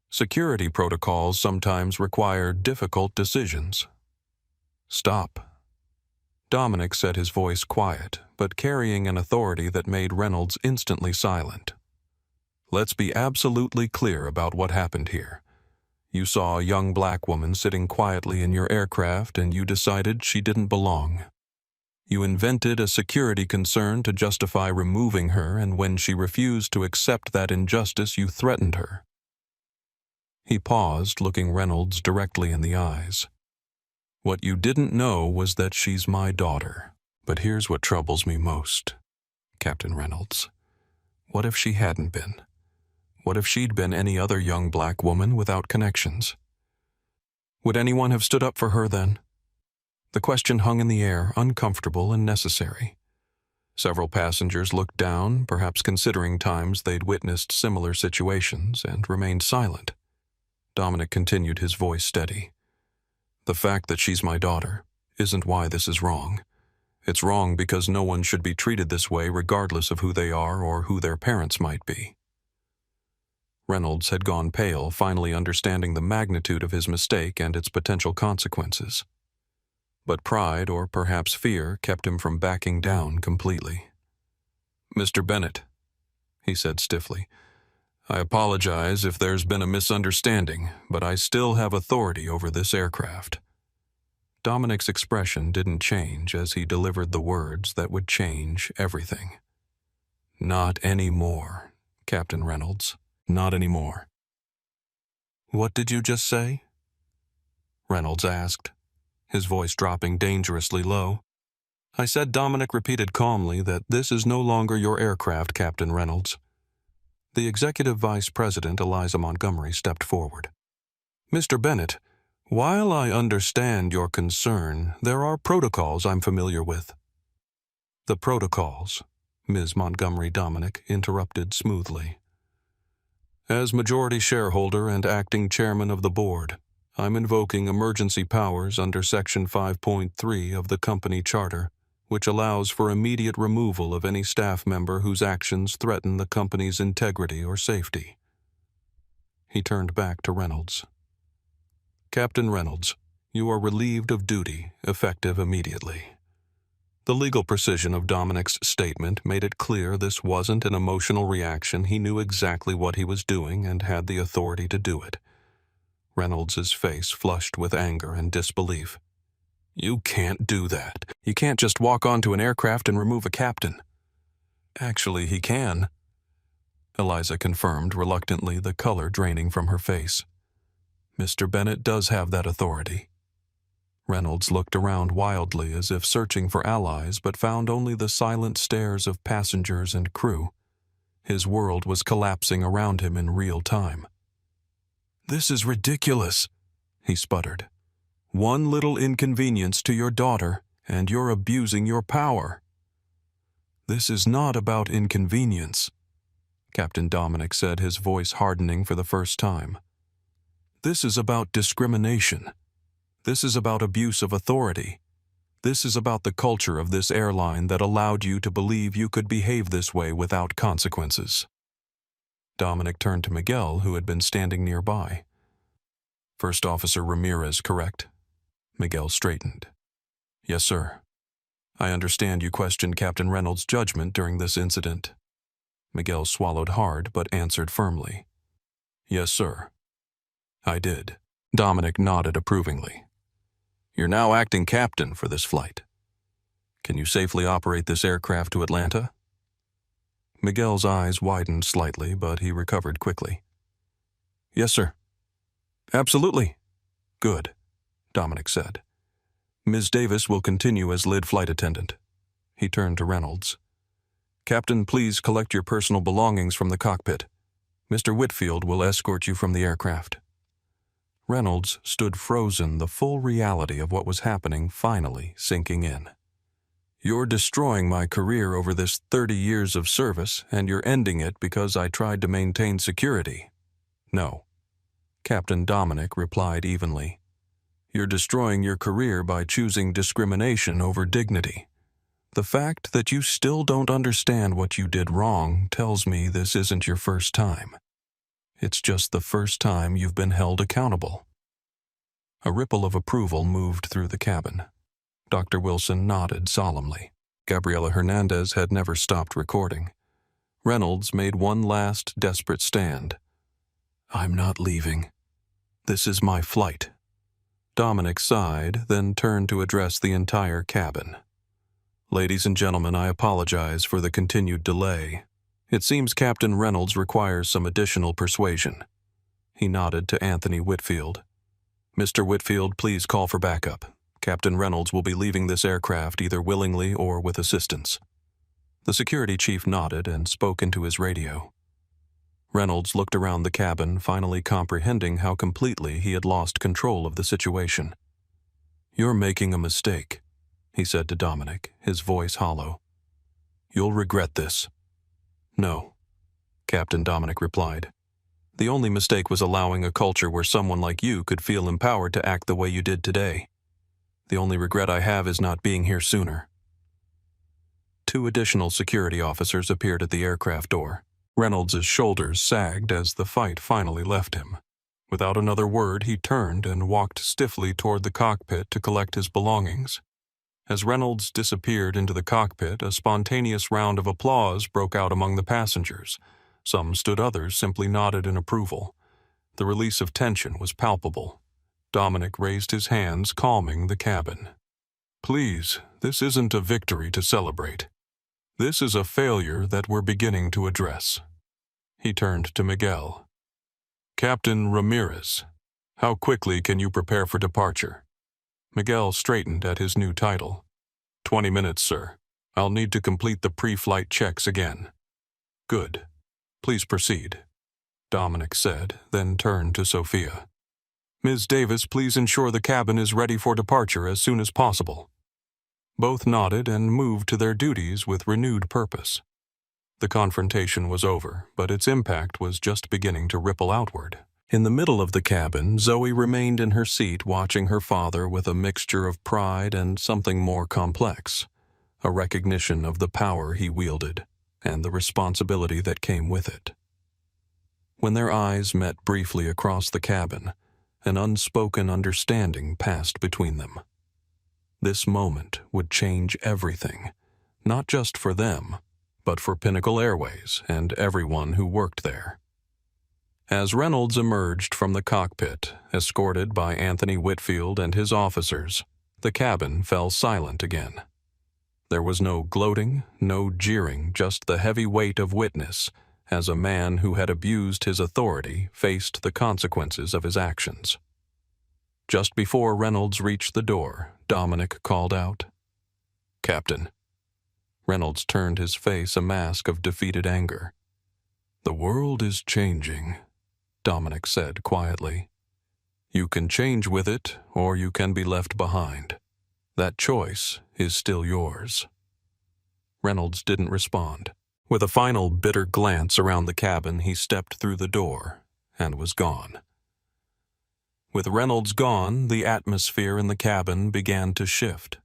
[SPEAKER 1] Security protocols sometimes require difficult decisions." "Stop." Dominic said, his voice quiet, but carrying an authority that made Reynolds instantly silent. "Let's be absolutely clear about what happened here. You saw a young black woman sitting quietly in your aircraft and you decided she didn't belong. You invented a security concern to justify removing her, and when she refused to accept that injustice, you threatened her." He paused, looking Reynolds directly in the eyes. "What you didn't know was that she's my daughter. But here's what troubles me most, Captain Reynolds. What if she hadn't been? What if she'd been any other young black woman without connections? Would anyone have stood up for her then?" The question hung in the air, uncomfortable and necessary. Several passengers looked down, perhaps considering times they'd witnessed similar situations, and remained silent. Dominic continued, his voice steady. "The fact that she's my daughter isn't why this is wrong. It's wrong because no one should be treated this way regardless of who they are or who their parents might be." Reynolds had gone pale, finally understanding the magnitude of his mistake and its potential consequences. But pride, or perhaps fear, kept him from backing down completely. "Mr. Bennett," he said stiffly, "I apologize if there's been a misunderstanding, but I still have authority over this aircraft." Dominic's expression didn't change as he delivered the words that would change everything. "Not anymore, Captain Reynolds. Not anymore." "What did you just say?" Reynolds asked, his voice dropping dangerously low. "I said," Dominic repeated calmly, "that this is no longer your aircraft, Captain Reynolds." The Executive Vice President, Eliza Montgomery, stepped forward. "Mr. Bennett, while I understand your concern, there are protocols I'm familiar with." "The protocols," Ms. Montgomery Dominic interrupted smoothly. "As majority shareholder and acting chairman of the board, I'm invoking emergency powers under Section 5.3 of the company charter, which allows for immediate removal of any staff member whose actions threaten the company's integrity or safety." He turned back to Reynolds. "Captain Reynolds, you are relieved of duty, effective immediately." The legal precision of Dominic's statement made it clear this wasn't an emotional reaction. He knew exactly what he was doing and had the authority to do it. Reynolds' face flushed with anger and disbelief. "You can't do that. You can't just walk onto an aircraft and remove a captain." "Actually, he can," Eliza confirmed reluctantly, the color draining from her face. "Mr. Bennett does have that authority." Reynolds looked around wildly as if searching for allies, but found only the silent stares of passengers and crew. His world was collapsing around him in real time. "This is ridiculous," he sputtered. "One little inconvenience to your daughter, and you're abusing your power." "This is not about inconvenience," Captain Dominic said, his voice hardening for the first time. "This is about discrimination. This is about abuse of authority. This is about the culture of this airline that allowed you to believe you could behave this way without consequences." Dominic turned to Miguel, who had been standing nearby. First Officer Ramirez, correct? Miguel straightened. Yes, sir. I understand you questioned Captain Reynolds' judgment during this incident. Miguel swallowed hard but answered firmly. Yes, sir. I did. Dominic nodded approvingly. You're now acting captain for this flight. Can you safely operate this aircraft to Atlanta? Miguel's eyes widened slightly, but he recovered quickly. Yes, sir. Absolutely. Good, Dominic said. Ms. Davis will continue as lead flight attendant. He turned to Reynolds. Captain, please collect your personal belongings from the cockpit. Mr. Whitfield will escort you from the aircraft. Reynolds stood frozen, the full reality of what was happening finally sinking in. You're destroying my career over this 30 years of service, and you're ending it because I tried to maintain security. No. Captain Dominic replied evenly. You're destroying your career by choosing discrimination over dignity. The fact that you still don't understand what you did wrong tells me this isn't your first time. It's just the first time you've been held accountable. A ripple of approval moved through the cabin. Dr. Wilson nodded solemnly. Gabriela Hernandez had never stopped recording. Reynolds made one last desperate stand. I'm not leaving. This is my flight. Dominic sighed, then turned to address the entire cabin. Ladies and gentlemen, I apologize for the continued delay. It seems Captain Reynolds requires some additional persuasion. He nodded to Anthony Whitfield. Mr. Whitfield, please call for backup. Captain Reynolds will be leaving this aircraft either willingly or with assistance. The security chief nodded and spoke into his radio. Reynolds looked around the cabin, finally comprehending how completely he had lost control of the situation. You're making a mistake, he said to Dominic, his voice hollow. You'll regret this. No, Captain Dominic replied. The only mistake was allowing a culture where someone like you could feel empowered to act the way you did today. The only regret I have is not being here sooner. 2 additional security officers appeared at the aircraft door. Reynolds' shoulders sagged as the fight finally left him. Without another word, he turned and walked stiffly toward the cockpit to collect his belongings. As Reynolds disappeared into the cockpit, a spontaneous round of applause broke out among the passengers. Some stood, others simply nodded in approval. The release of tension was palpable. Dominic raised his hands, calming the cabin. Please, this isn't a victory to celebrate. This is a failure that we're beginning to address. He turned to Miguel. Captain Ramirez, how quickly can you prepare for departure? Miguel straightened at his new title. 20 minutes, sir. I'll need to complete the pre-flight checks again. Good. Please proceed, Dominic said, then turned to Sophia. Ms. Davis, please ensure the cabin is ready for departure as soon as possible. Both nodded and moved to their duties with renewed purpose. The confrontation was over, but its impact was just beginning to ripple outward. In the middle of the cabin, Zoe remained in her seat watching her father with a mixture of pride and something more complex, a recognition of the power he wielded and the responsibility that came with it. When their eyes met briefly across the cabin, an unspoken understanding passed between them. This moment would change everything, not just for them, but for Pinnacle Airways and everyone who worked there. As Reynolds emerged from the cockpit, escorted by Anthony Whitfield and his officers, the cabin fell silent again. There was no gloating, no jeering, just the heavy weight of witness as a man who had abused his authority faced the consequences of his actions. Just before Reynolds reached the door, Dominic called out, "Captain." Reynolds turned his face a mask of defeated anger. "The world is changing," Dominic said quietly. "You can change with it, or you can be left behind. That choice is still yours." Reynolds didn't respond. With a final bitter glance around the cabin, he stepped through the door and was gone. With Reynolds gone, the atmosphere in the cabin began to shift.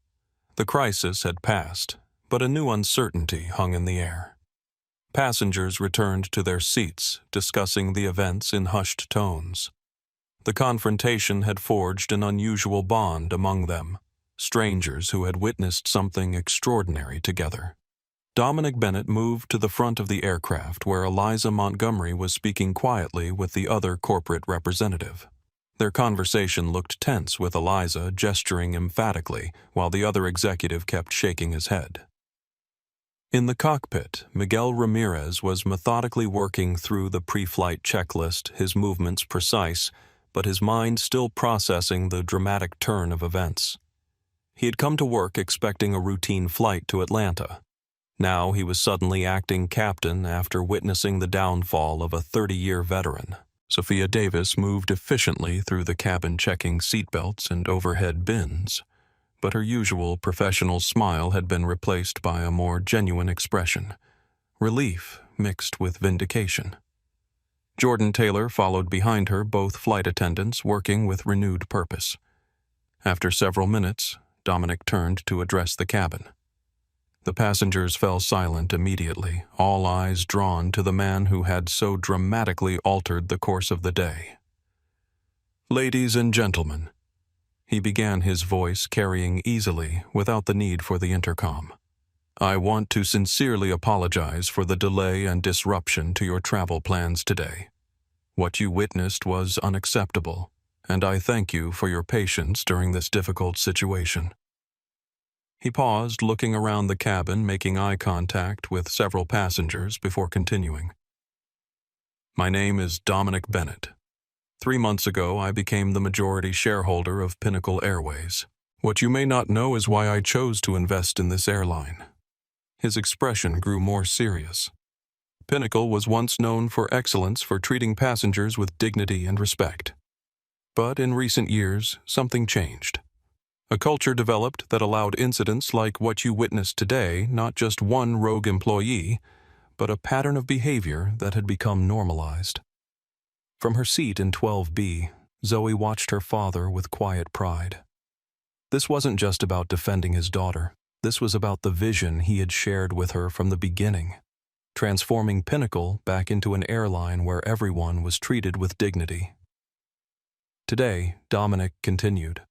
[SPEAKER 1] The crisis had passed, but a new uncertainty hung in the air. Passengers returned to their seats, discussing the events in hushed tones. The confrontation had forged an unusual bond among them, strangers who had witnessed something extraordinary together. Dominic Bennett moved to the front of the aircraft where Eliza Montgomery was speaking quietly with the other corporate representative. Their conversation looked tense, with Eliza gesturing emphatically while the other executive kept shaking his head. In the cockpit, Miguel Ramirez was methodically working through the pre-flight checklist, his movements precise, but his mind still processing the dramatic turn of events. He had come to work expecting a routine flight to Atlanta. Now he was suddenly acting captain after witnessing the downfall of a 30-year veteran. Sophia Davis moved efficiently through the cabin, checking seatbelts and overhead bins, but her usual professional smile had been replaced by a more genuine expression, relief mixed with vindication. Jordan Taylor followed behind her, both flight attendants working with renewed purpose. After several minutes, Dominic turned to address the cabin. The passengers fell silent immediately, all eyes drawn to the man who had so dramatically altered the course of the day. "Ladies and gentlemen," he began, his voice carrying easily without the need for the intercom, "I want to sincerely apologize for the delay and disruption to your travel plans today. What you witnessed was unacceptable, and I thank you for your patience during this difficult situation." He paused, looking around the cabin, making eye contact with several passengers before continuing. "My name is Dominic Bennett. 3 months ago, I became the majority shareholder of Pinnacle Airways. What you may not know is why I chose to invest in this airline." His expression grew more serious. Pinnacle was once known for excellence, for treating passengers with dignity and respect. But in recent years, something changed. A culture developed that allowed incidents like what you witnessed today, not just one rogue employee, but a pattern of behavior that had become normalized. From her seat in 12B, Zoe watched her father with quiet pride. This wasn't just about defending his daughter. This was about the vision he had shared with her from the beginning, transforming Pinnacle back into an airline where everyone was treated with dignity. Today, Dominic continued.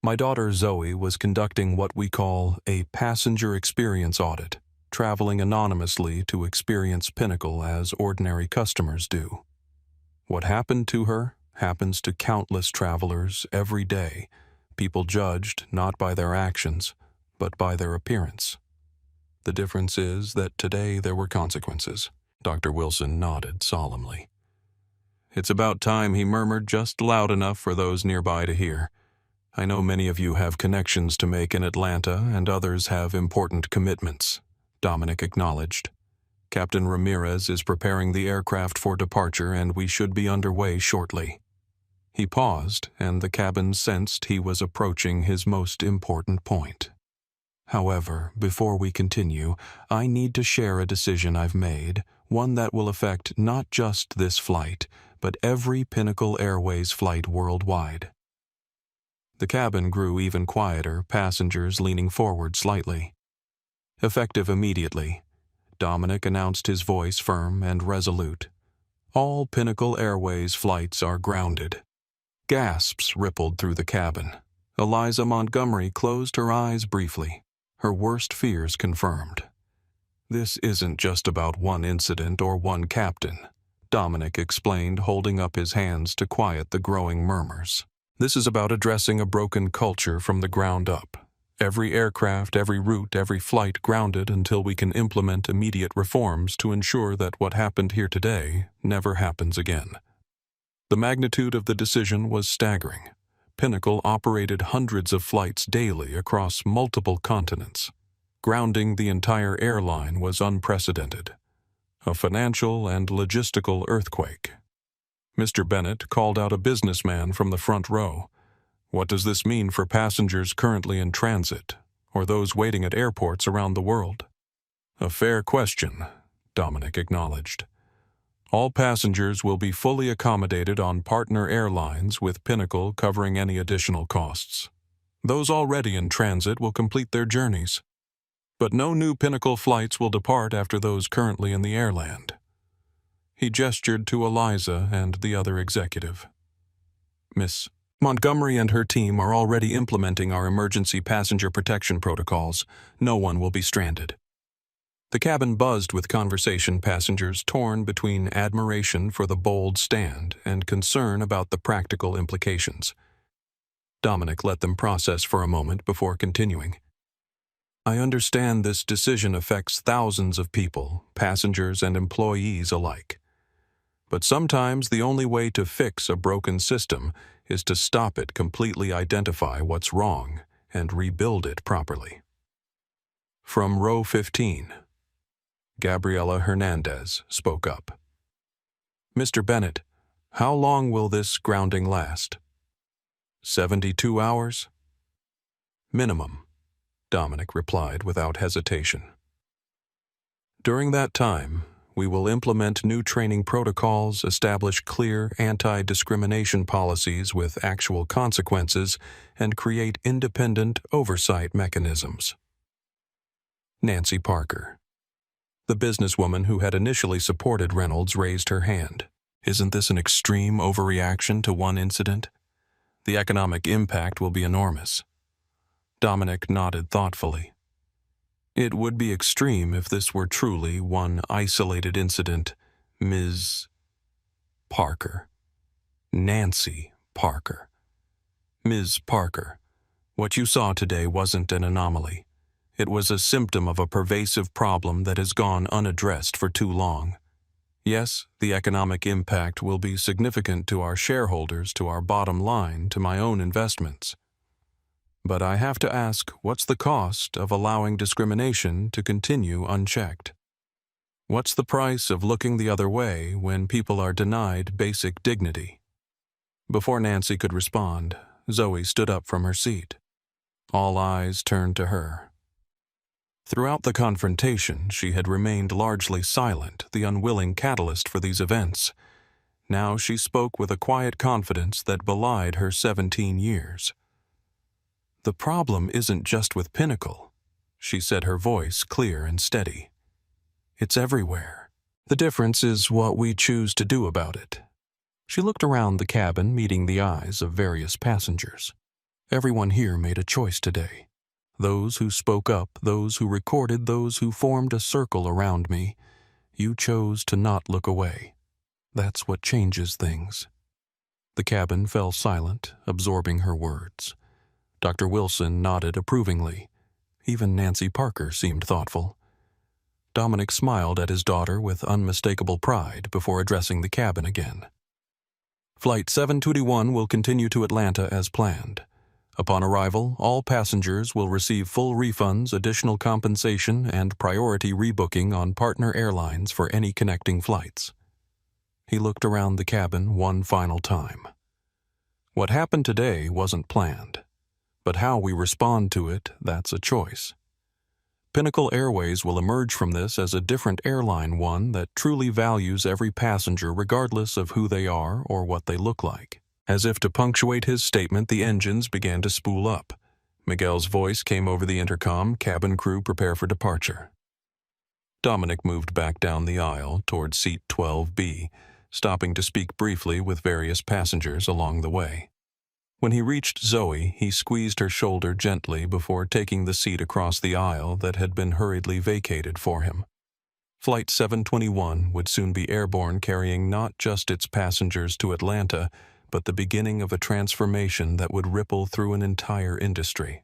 [SPEAKER 1] "My daughter Zoe was conducting what we call a passenger experience audit, traveling anonymously to experience Pinnacle as ordinary customers do. What happened to her happens to countless travelers every day, people judged not by their actions, but by their appearance. The difference is that today there were consequences." Dr. Wilson nodded solemnly. "It's about time," he murmured, just loud enough for those nearby to hear. "I know many of you have connections to make in Atlanta, and others have important commitments," Dominic acknowledged. "Captain Ramirez is preparing the aircraft for departure, and we should be underway shortly." He paused, and the cabin sensed he was approaching his most important point. "However, before we continue, I need to share a decision I've made, one that will affect not just this flight, but every Pinnacle Airways flight worldwide." The cabin grew even quieter, passengers leaning forward slightly. Effective immediately, Dominic announced, his voice firm and resolute. "All Pinnacle Airways flights are grounded." Gasps rippled through the cabin. Eliza Montgomery closed her eyes briefly, her worst fears confirmed. "This isn't just about one incident or one captain," Dominic explained, holding up his hands to quiet the growing murmurs. "This is about addressing a broken culture from the ground up. Every aircraft, every route, every flight grounded until we can implement immediate reforms to ensure that what happened here today never happens again." The magnitude of the decision was staggering. Pinnacle operated hundreds of flights daily across multiple continents. Grounding the entire airline was unprecedented. A financial and logistical earthquake. Mr. Bennett called out a businessman from the front row. "What does this mean for passengers currently in transit, or those waiting at airports around the world?" "A fair question," Dominic acknowledged. "All passengers will be fully accommodated on partner airlines, with Pinnacle covering any additional costs. Those already in transit will complete their journeys. But no new Pinnacle flights will depart after those currently in the airland." He gestured to Eliza and the other executive. Miss Montgomery and her team are already implementing our emergency passenger protection protocols. No one will be stranded." The cabin buzzed with conversation, passengers torn between admiration for the bold stand and concern about the practical implications. Dominic let them process for a moment before continuing. "I understand this decision affects thousands of people, passengers and employees alike. But sometimes the only way to fix a broken system is to stop it, completely identify what's wrong, and rebuild it properly." From row 15, Gabriela Hernandez spoke up. "Mr. Bennett, how long will this grounding last?" 72 hours? "Minimum," Dominic replied without hesitation. "During that time, we will implement new training protocols, establish clear anti-discrimination policies with actual consequences, and create independent oversight mechanisms." Nancy Parker, the businesswoman who had initially supported Reynolds, raised her hand. "Isn't this an extreme overreaction to one incident? The economic impact will be enormous." Dominic nodded thoughtfully. "It would be extreme if this were truly one isolated incident, Ms. Parker. Nancy Parker. Ms. Parker, what you saw today wasn't an anomaly. It was a symptom of a pervasive problem that has gone unaddressed for too long. Yes, the economic impact will be significant to our shareholders, to our bottom line, to my own investments. But I have to ask, what's the cost of allowing discrimination to continue unchecked? What's the price of looking the other way when people are denied basic dignity?" Before Nancy could respond, Zoe stood up from her seat. All eyes turned to her. Throughout the confrontation, she had remained largely silent, the unwilling catalyst for these events. Now she spoke with a quiet confidence that belied her 17 years. "The problem isn't just with Pinnacle," she said, her voice clear and steady. "It's everywhere. The difference is what we choose to do about it." She looked around the cabin, meeting the eyes of various passengers. "Everyone here made a choice today. Those who spoke up, those who recorded, those who formed a circle around me. You chose to not look away. That's what changes things." The cabin fell silent, absorbing her words. Dr. Wilson nodded approvingly. Even Nancy Parker seemed thoughtful. Dominic smiled at his daughter with unmistakable pride before addressing the cabin again. "Flight 721 will continue to Atlanta as planned. Upon arrival, all passengers will receive full refunds, additional compensation, and priority rebooking on partner airlines for any connecting flights." He looked around the cabin one final time. "What happened today wasn't planned, but how we respond to it, that's a choice. Pinnacle Airways will emerge from this as a different airline, one that truly values every passenger regardless of who they are or what they look like." As if to punctuate his statement, the engines began to spool up. Miguel's voice came over the intercom, "Cabin crew, prepare for departure." Dominic moved back down the aisle toward seat 12B, stopping to speak briefly with various passengers along the way. When he reached Zoe, he squeezed her shoulder gently before taking the seat across the aisle that had been hurriedly vacated for him. Flight 721 would soon be airborne, carrying not just its passengers to Atlanta, but the beginning of a transformation that would ripple through an entire industry.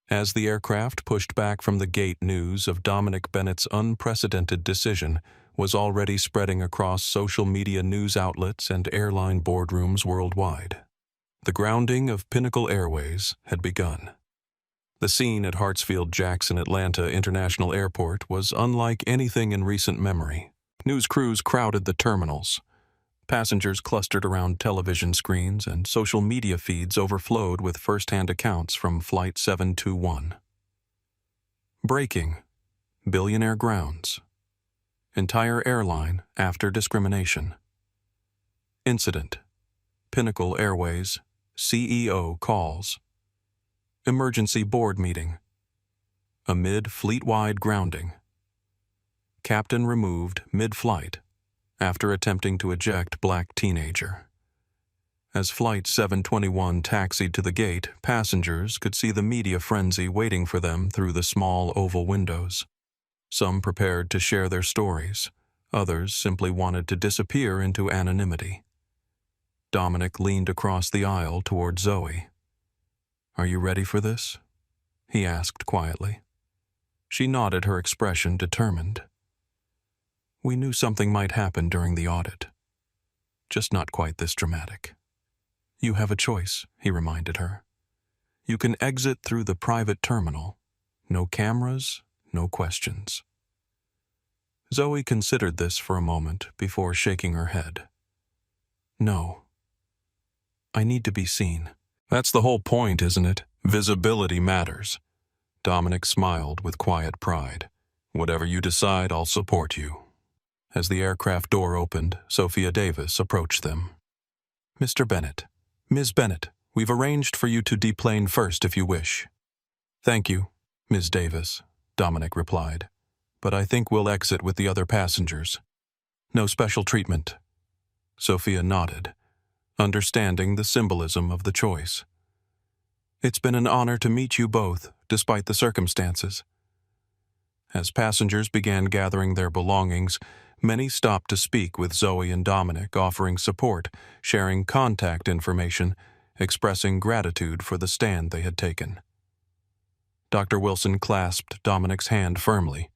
[SPEAKER 1] As the aircraft pushed back from the gate, news of Dominic Bennett's unprecedented decision was already spreading across social media news outlets and airline boardrooms worldwide. The grounding of Pinnacle Airways had begun. The scene at Hartsfield-Jackson Atlanta International Airport was unlike anything in recent memory. News crews crowded the terminals. Passengers clustered around television screens, and social media feeds overflowed with first-hand accounts from Flight 721. Breaking: Billionaire grounds. Entire airline after discrimination. Incident: Pinnacle Airways CEO calls. Emergency board meeting. Amid fleet-wide grounding. Captain removed mid-flight after attempting to eject black teenager. As Flight 721 taxied to the gate, passengers could see the media frenzy waiting for them through the small oval windows. Some prepared to share their stories. Others simply wanted to disappear into anonymity. Dominic leaned across the aisle toward Zoe. "Are you ready for this?" he asked quietly. She nodded, her expression determined. "We knew something might happen during the audit. Just not quite this dramatic. You have a choice," he reminded her. "You can exit through the private terminal. No cameras, no questions." Zoe considered this for a moment before shaking her head. "No. I need to be seen." "That's the whole point, isn't it? Visibility matters." Dominic smiled with quiet pride. "Whatever you decide, I'll support you." As the aircraft door opened, Sophia Davis approached them. "Mr. Bennett, Ms. Bennett, we've arranged for you to deplane first if you wish." "Thank you, Ms. Davis," Dominic replied. "But I think we'll exit with the other passengers. No special treatment." Sophia nodded, understanding the symbolism of the choice. "It's been an honor to meet you both, despite the circumstances." As passengers began gathering their belongings, many stopped to speak with Zoe and Dominic, offering support, sharing contact information, expressing gratitude for the stand they had taken. Dr. Wilson clasped Dominic's hand firmly.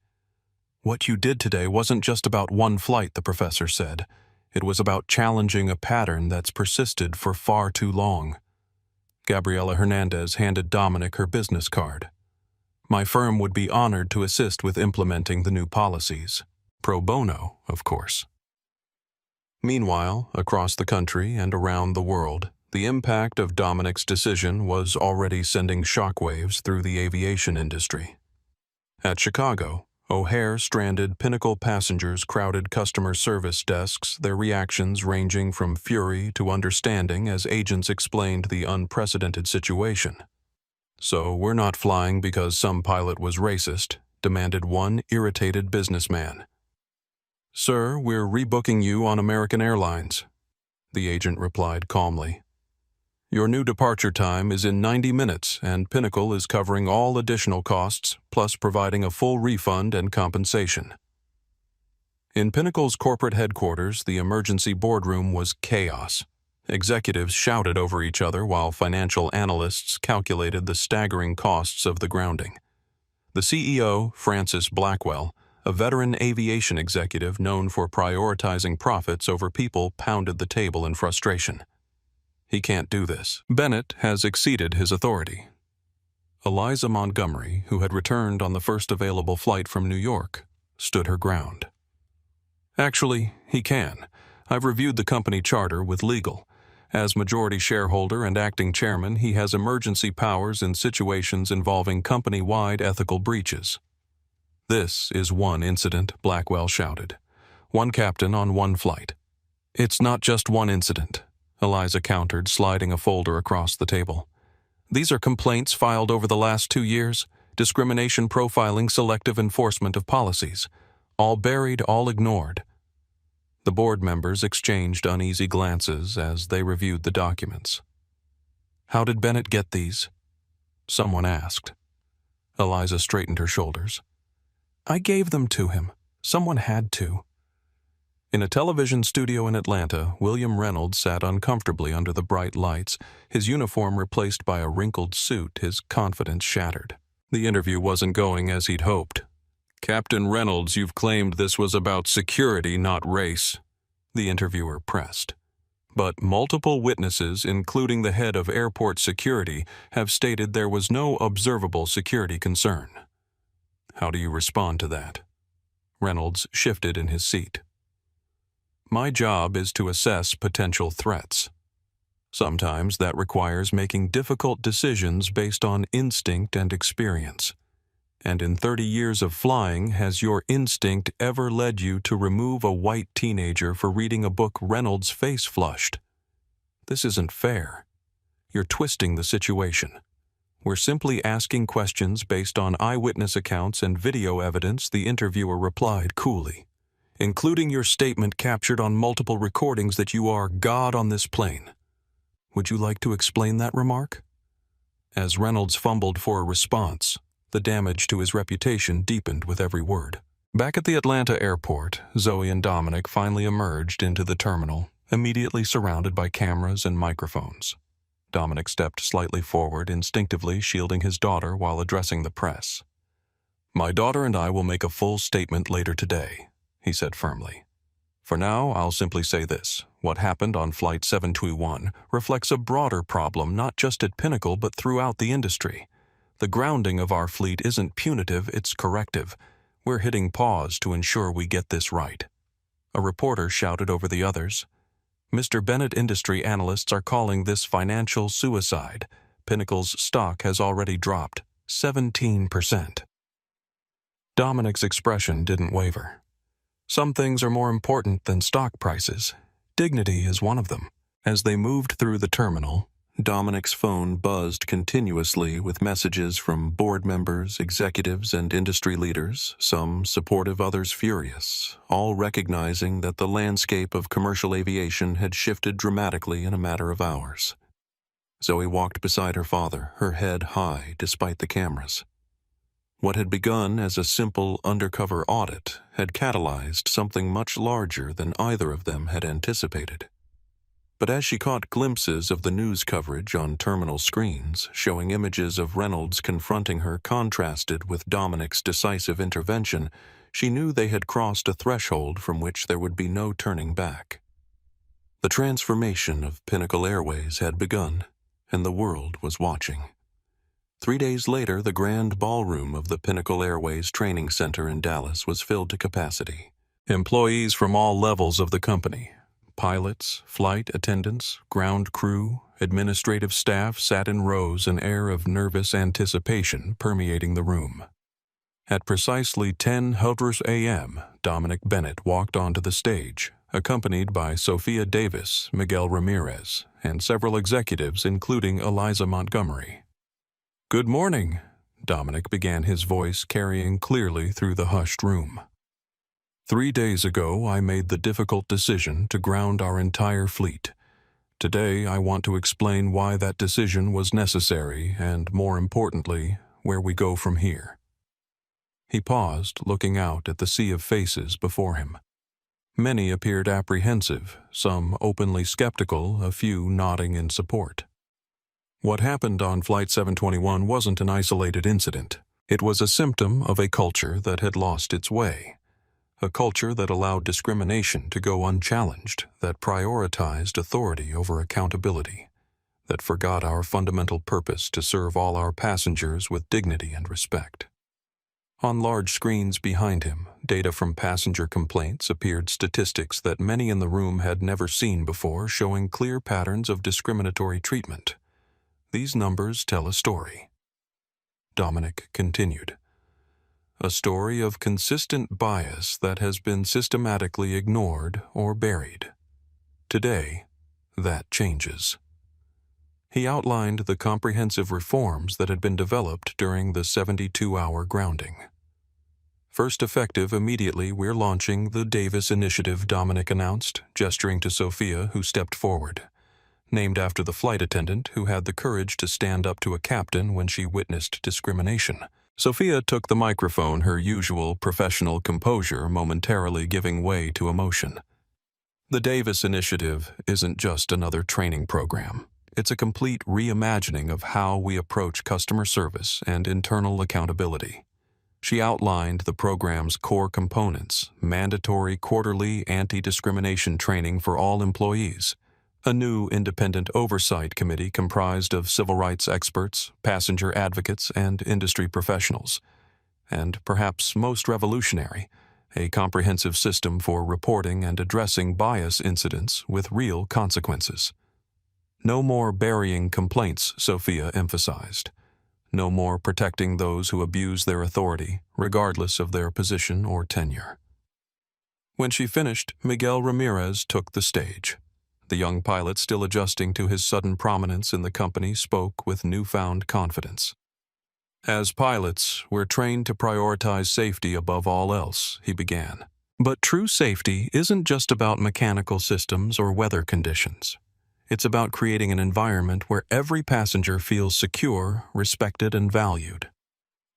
[SPEAKER 1] "What you did today wasn't just about one flight," the professor said. "It was about challenging a pattern that's persisted for far too long." Gabriela Hernandez handed Dominic her business card. "My firm would be honored to assist with implementing the new policies. Pro bono, of course." Meanwhile, across the country and around the world, the impact of Dominic's decision was already sending shockwaves through the aviation industry. At Chicago, O'Hare-stranded Pinnacle passengers crowded customer service desks, their reactions ranging from fury to understanding as agents explained the unprecedented situation. "So we're not flying because some pilot was racist," demanded one irritated businessman. "Sir, we're rebooking you on American Airlines," the agent replied calmly. "Your new departure time is in 90 minutes, and Pinnacle is covering all additional costs, plus providing a full refund and compensation." In Pinnacle's corporate headquarters, the emergency boardroom was chaos. Executives shouted over each other while financial analysts calculated the staggering costs of the grounding. The CEO, Francis Blackwell, a veteran aviation executive known for prioritizing profits over people, pounded the table in frustration. "He can't do this. Bennett has exceeded his authority." Eliza Montgomery, who had returned on the first available flight from New York, stood her ground. "Actually, he can. I've reviewed the company charter with legal. As majority shareholder and acting chairman, he has emergency powers in situations involving company-wide ethical breaches." "This is one incident," Blackwell shouted. "One captain on one flight." "It's not just one incident," Eliza countered, sliding a folder across the table. "These are complaints filed over the last 2 years, discrimination, profiling, selective enforcement of policies. All buried, all ignored." The board members exchanged uneasy glances as they reviewed the documents. "How did Bennett get these?" someone asked. Eliza straightened her shoulders. "I gave them to him. Someone had to." In a television studio in Atlanta, William Reynolds sat uncomfortably under the bright lights, his uniform replaced by a wrinkled suit, his confidence shattered. The interview wasn't going as he'd hoped. "Captain Reynolds, you've claimed this was about security, not race," the interviewer pressed. "But multiple witnesses, including the head of airport security, have stated there was no observable security concern. How do you respond to that?" Reynolds shifted in his seat. "My job is to assess potential threats. Sometimes that requires making difficult decisions based on instinct and experience. And in 30 years of flying, has your instinct ever led you to remove a white teenager for reading a book Reynolds' face flushed? This isn't fair. You're twisting the situation. We're simply asking questions based on eyewitness accounts and video evidence," the interviewer replied coolly, "including your statement captured on multiple recordings that you are God on this plane." Would you like to explain that remark?" As Reynolds fumbled for a response, the damage to his reputation deepened with every word. Back at the Atlanta airport, Zoe and Dominic finally emerged into the terminal, immediately surrounded by cameras and microphones. Dominic stepped slightly forward, instinctively shielding his daughter while addressing the press. "My daughter and I will make a full statement later today," he said firmly. "For now, I'll simply say this. What happened on Flight 721 reflects a broader problem not just at Pinnacle but throughout the industry. The grounding of our fleet isn't punitive, it's corrective. We're hitting pause to ensure we get this right." A reporter shouted over the others, "Mr. Bennett, industry analysts are calling this financial suicide. Pinnacle's stock has already dropped 17%. Dominic's expression didn't waver. Some things are more important than stock prices. Dignity is one of them. As they moved through the terminal, Dominic's phone buzzed continuously with messages from board members, executives, and industry leaders, some supportive, others furious, all recognizing that the landscape of commercial aviation had shifted dramatically in a matter of hours. Zoe walked beside her father, her head high despite the cameras. What had begun as a simple undercover audit had catalyzed something much larger than either of them had anticipated. But as she caught glimpses of the news coverage on terminal screens, showing images of Reynolds confronting her contrasted with Dominic's decisive intervention, she knew they had crossed a threshold from which there would be no turning back. The transformation of Pinnacle Airways had begun, and the world was watching. 3 days later, the grand ballroom of the Pinnacle Airways Training Center in Dallas was filled to capacity. Employees from all levels of the company, pilots, flight attendants, ground crew, administrative staff sat in rows, an air of nervous anticipation permeating the room. At precisely 10:00 a.m., Dominic Bennett walked onto the stage, accompanied by Sophia Davis, Miguel Ramirez, and several executives including Eliza Montgomery. "Good morning," Dominic began, his voice carrying clearly through the hushed room. "3 days ago, I made the difficult decision to ground our entire fleet. Today, I want to explain why that decision was necessary and, more importantly, where we go from here." He paused, looking out at the sea of faces before him. Many appeared apprehensive, some openly skeptical, a few nodding in support. What happened on Flight 721 wasn't an isolated incident. It was a symptom of a culture that had lost its way. A culture that allowed discrimination to go unchallenged, that prioritized authority over accountability, that forgot our fundamental purpose to serve all our passengers with dignity and respect. On large screens behind him, data from passenger complaints appeared, statistics that many in the room had never seen before, showing clear patterns of discriminatory treatment. These numbers tell a story. Dominic continued. A story of consistent bias that has been systematically ignored or buried. Today, that changes. He outlined the comprehensive reforms that had been developed during the 72-hour grounding. "First effective immediately, we're launching the Davis Initiative," Dominic announced, gesturing to Sophia, who stepped forward. Named after the flight attendant who had the courage to stand up to a captain when she witnessed discrimination. Sophia took the microphone, her usual professional composure momentarily giving way to emotion. "The Davis Initiative isn't just another training program. It's a complete reimagining of how we approach customer service and internal accountability." She outlined the program's core components: mandatory quarterly anti-discrimination training for all employees, a new independent oversight committee comprised of civil rights experts, passenger advocates, and industry professionals, and perhaps most revolutionary, a comprehensive system for reporting and addressing bias incidents with real consequences. No more burying complaints, Sophia emphasized. No more protecting those who abuse their authority, regardless of their position or tenure. When she finished, Miguel Ramirez took the stage. The young pilot, still adjusting to his sudden prominence in the company, spoke with newfound confidence. "As pilots, we're trained to prioritize safety above all else," he began. "But true safety isn't just about mechanical systems or weather conditions. It's about creating an environment where every passenger feels secure, respected, and valued.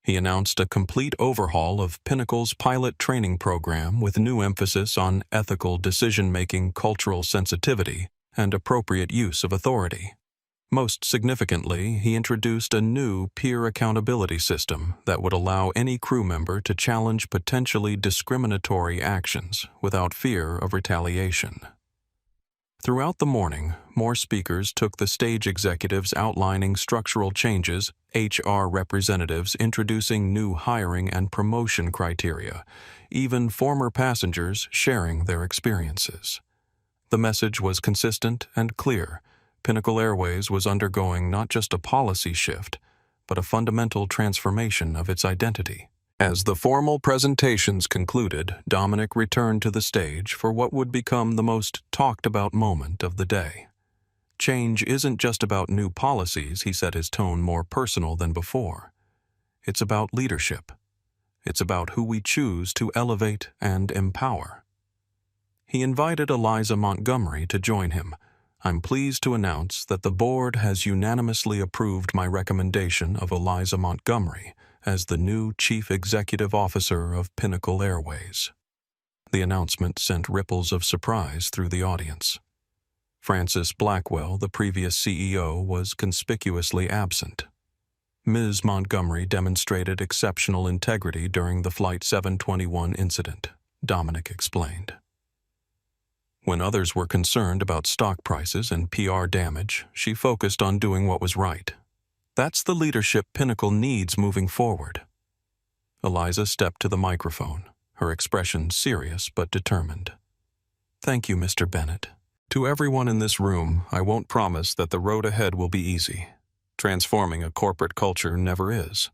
[SPEAKER 1] He announced a complete overhaul of Pinnacle's pilot training program with new emphasis on ethical decision-making, cultural sensitivity, and appropriate use of authority. Most significantly, he introduced a new peer accountability system that would allow any crew member to challenge potentially discriminatory actions without fear of retaliation. Throughout the morning, more speakers took the stage, executives outlining structural changes, HR representatives introducing new hiring and promotion criteria, even former passengers sharing their experiences. The message was consistent and clear. Pinnacle Airways was undergoing not just a policy shift, but a fundamental transformation of its identity. As the formal presentations concluded, Dominic returned to the stage for what would become the most talked-about moment of the day. Change isn't just about new policies, he said, his tone more personal than before. It's about leadership. It's about who we choose to elevate and empower. He invited Eliza Montgomery to join him. I'm pleased to announce that the board has unanimously approved my recommendation of Eliza Montgomery as the new Chief Executive Officer of Pinnacle Airways. The announcement sent ripples of surprise through the audience. Francis Blackwell, the previous CEO, was conspicuously absent. Ms. Montgomery demonstrated exceptional integrity during the Flight 721 incident, Dominic explained. When others were concerned about stock prices and PR damage, she focused on doing what was right. That's the leadership Pinnacle needs moving forward. Eliza stepped to the microphone, her expression serious but determined. Thank you, Mr. Bennett. To everyone in this room, I won't promise that the road ahead will be easy. Transforming a corporate culture never is.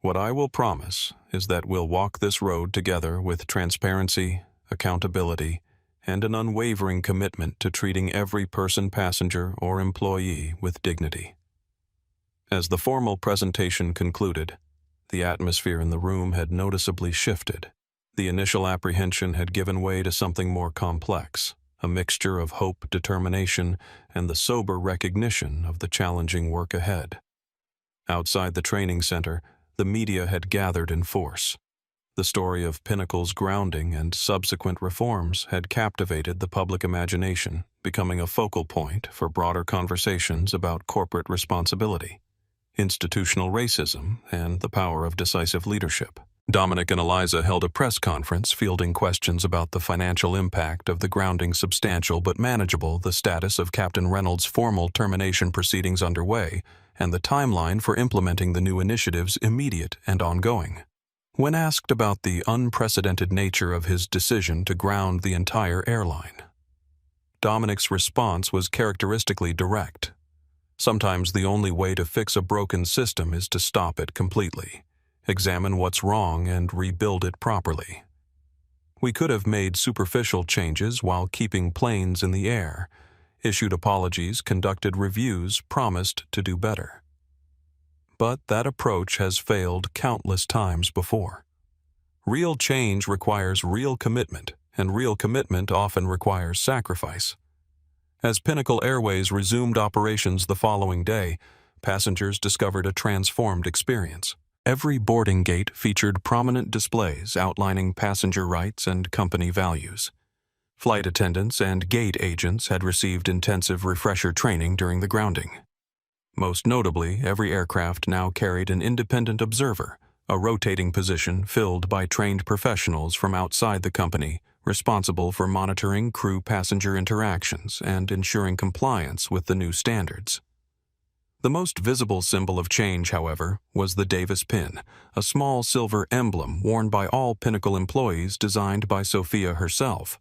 [SPEAKER 1] What I will promise is that we'll walk this road together with transparency, accountability, and an unwavering commitment to treating every person, passenger, or employee with dignity. As the formal presentation concluded, the atmosphere in the room had noticeably shifted. The initial apprehension had given way to something more complex, a mixture of hope, determination, and the sober recognition of the challenging work ahead. Outside the training center, the media had gathered in force. The story of Pinnacle's grounding and subsequent reforms had captivated the public imagination, becoming a focal point for broader conversations about corporate responsibility, institutional racism, and the power of decisive leadership. Dominic and Eliza held a press conference fielding questions about the financial impact of the grounding, substantial but manageable, the status of Captain Reynolds' formal termination proceedings underway, and the timeline for implementing the new initiatives immediate and ongoing. When asked about the unprecedented nature of his decision to ground the entire airline, Dominic's response was characteristically direct. Sometimes the only way to fix a broken system is to stop it completely, examine what's wrong, and rebuild it properly. We could have made superficial changes while keeping planes in the air, issued apologies, conducted reviews, promised to do better. But that approach has failed countless times before. Real change requires real commitment, and real commitment often requires sacrifice. As Pinnacle Airways resumed operations the following day, passengers discovered a transformed experience. Every boarding gate featured prominent displays outlining passenger rights and company values. Flight attendants and gate agents had received intensive refresher training during the grounding. Most notably, every aircraft now carried an independent observer, a rotating position filled by trained professionals from outside the company, responsible for monitoring crew-passenger interactions and ensuring compliance with the new standards. The most visible symbol of change, however, was the Davis pin, a small silver emblem worn by all Pinnacle employees designed by Sophia herself.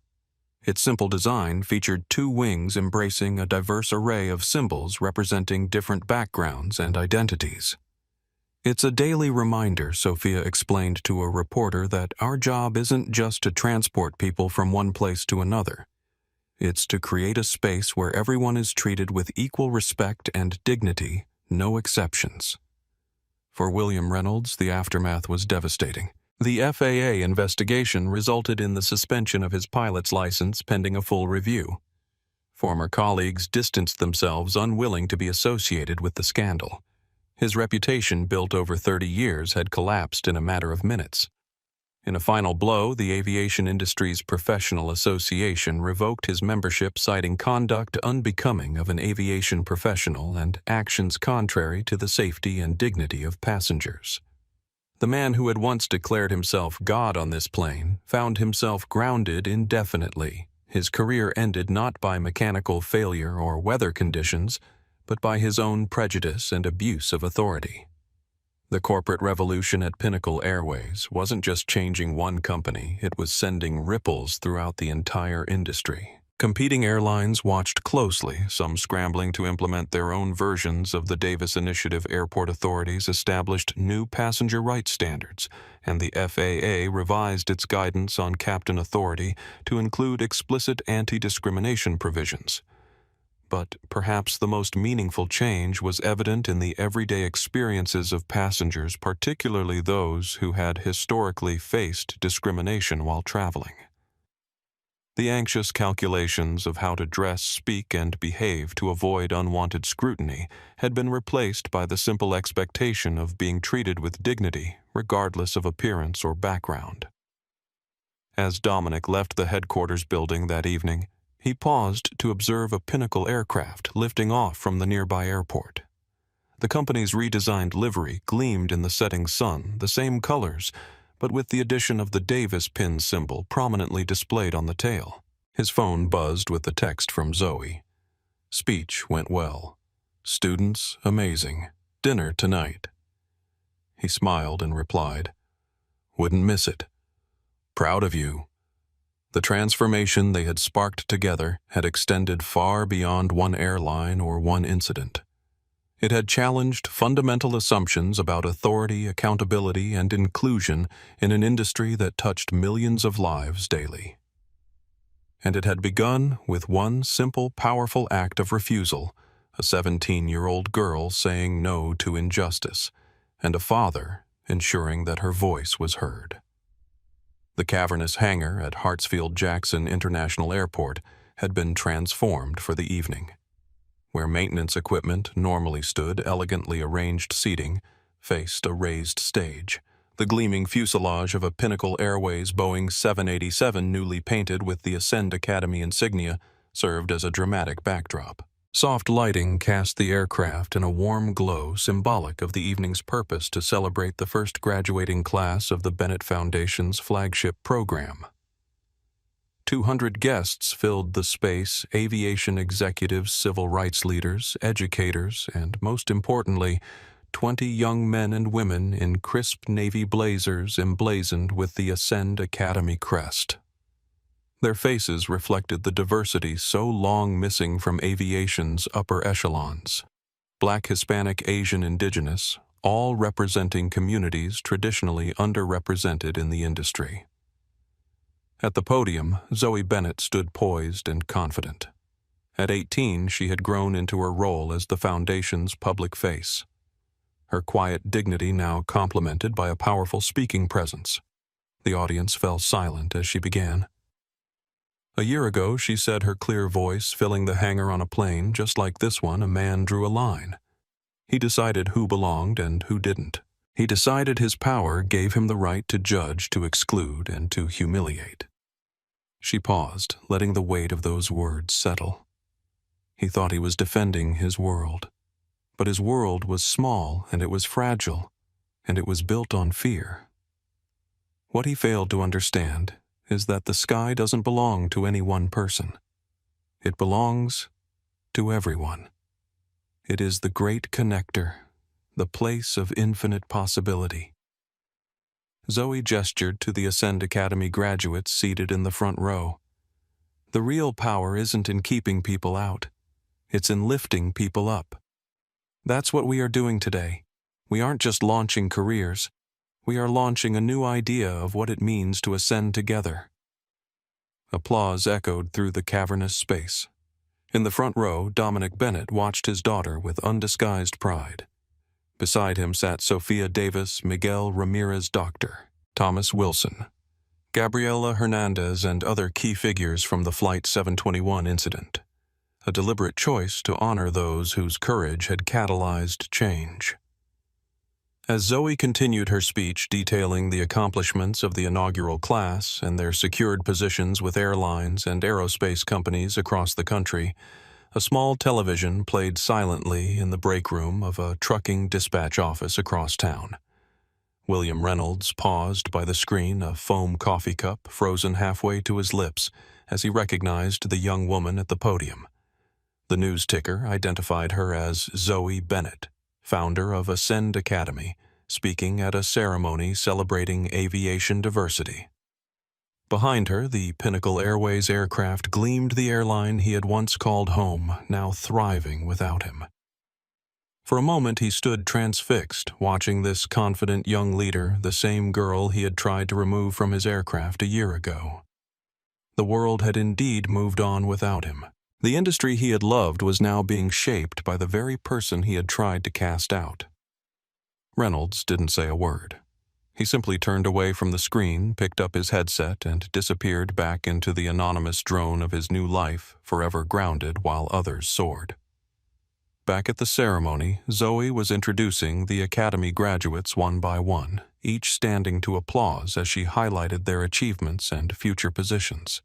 [SPEAKER 1] Its simple design featured two wings embracing a diverse array of symbols representing different backgrounds and identities. It's a daily reminder, Sophia explained to a reporter, that our job isn't just to transport people from one place to another. It's to create a space where everyone is treated with equal respect and dignity, no exceptions. For William Reynolds, the aftermath was devastating. The FAA investigation resulted in the suspension of his pilot's license pending a full review. Former colleagues distanced themselves, unwilling to be associated with the scandal. His reputation, built over 30 years, had collapsed in a matter of minutes. In a final blow, the Aviation Industries Professional Association revoked his membership, citing conduct unbecoming of an aviation professional and actions contrary to the safety and dignity of passengers. The man who had once declared himself God on this plane found himself grounded indefinitely. His career ended not by mechanical failure or weather conditions, but by his own prejudice and abuse of authority. The corporate revolution at Pinnacle Airways wasn't just changing one company, it was sending ripples throughout the entire industry. Competing airlines watched closely, some scrambling to implement their own versions of the Davis Initiative. Airport authorities established new passenger rights standards, and the FAA revised its guidance on captain authority to include explicit anti-discrimination provisions. But perhaps the most meaningful change was evident in the everyday experiences of passengers, particularly those who had historically faced discrimination while traveling. The anxious calculations of how to dress, speak, and behave to avoid unwanted scrutiny had been replaced by the simple expectation of being treated with dignity, regardless of appearance or background. As Dominic left the headquarters building that evening, he paused to observe a Pinnacle aircraft lifting off from the nearby airport. The company's redesigned livery gleamed in the setting sun, the same colors, but with the addition of the Davis pin symbol prominently displayed on the tail. His phone buzzed with the text from Zoe. Speech went well. Students, amazing. Dinner tonight. He smiled and replied, Wouldn't miss it. Proud of you. The transformation they had sparked together had extended far beyond one airline or one incident. It had challenged fundamental assumptions about authority, accountability, and inclusion in an industry that touched millions of lives daily. And it had begun with one simple, powerful act of refusal, a 17-year-old girl saying no to injustice, and a father ensuring that her voice was heard. The cavernous hangar at Hartsfield-Jackson International Airport had been transformed for the evening. Where maintenance equipment normally stood, elegantly arranged seating faced a raised stage. The gleaming fuselage of a Pinnacle Airways Boeing 787, newly painted with the Ascend Academy insignia, served as a dramatic backdrop. Soft lighting cast the aircraft in a warm glow, symbolic of the evening's purpose to celebrate the first graduating class of the Bennett Foundation's flagship program. 200 guests filled the space: aviation executives, civil rights leaders, educators, and, most importantly, 20 young men and women in crisp navy blazers emblazoned with the Ascend Academy crest. Their faces reflected the diversity so long missing from aviation's upper echelons. Black, Hispanic, Asian, Indigenous, all representing communities traditionally underrepresented in the industry. At the podium, Zoe Bennett stood poised and confident. At 18, she had grown into her role as the Foundation's public face. Her quiet dignity now complemented by a powerful speaking presence. The audience fell silent as she began. A year ago, she said, her clear voice filling the hangar on a plane just like this one, a man drew a line. He decided who belonged and who didn't. He decided his power gave him the right to judge, to exclude, and to humiliate. She paused, letting the weight of those words settle. He thought he was defending his world. But his world was small, and it was fragile, and it was built on fear. What he failed to understand is that the sky doesn't belong to any one person. It belongs to everyone. It is the great connector, the place of infinite possibility. Zoe gestured to the Ascend Academy graduates seated in the front row. The real power isn't in keeping people out. It's in lifting people up. That's what we are doing today. We aren't just launching careers. We are launching a new idea of what it means to ascend together. Applause echoed through the cavernous space. In the front row, Dominic Bennett watched his daughter with undisguised pride. Beside him sat Sophia Davis, Miguel Ramirez Doctor, Thomas Wilson, Gabriela Hernandez, and other key figures from the Flight 721 incident. a deliberate choice to honor those whose courage had catalyzed change. As Zoe continued her speech detailing the accomplishments of the inaugural class and their secured positions with airlines and aerospace companies across the country, a small television played silently in the break room of a trucking dispatch office across town. William Reynolds paused by the screen, a foam coffee cup frozen halfway to his lips, as he recognized the young woman at the podium. The news ticker identified her as Zoe Bennett, founder of Ascend Academy, speaking at a ceremony celebrating aviation diversity. Behind her, the Pinnacle Airways aircraft gleamed, the airline he had once called home, now thriving without him. For a moment he stood transfixed, watching this confident young leader, the same girl he had tried to remove from his aircraft a year ago. The world had indeed moved on without him. The industry he had loved was now being shaped by the very person he had tried to cast out. Reynolds didn't say a word. He simply turned away from the screen, picked up his headset, and disappeared back into the anonymous drone of his new life, forever grounded while others soared. Back at the ceremony, Zoe was introducing the Academy graduates one by one, each standing to applause as she highlighted their achievements and future positions.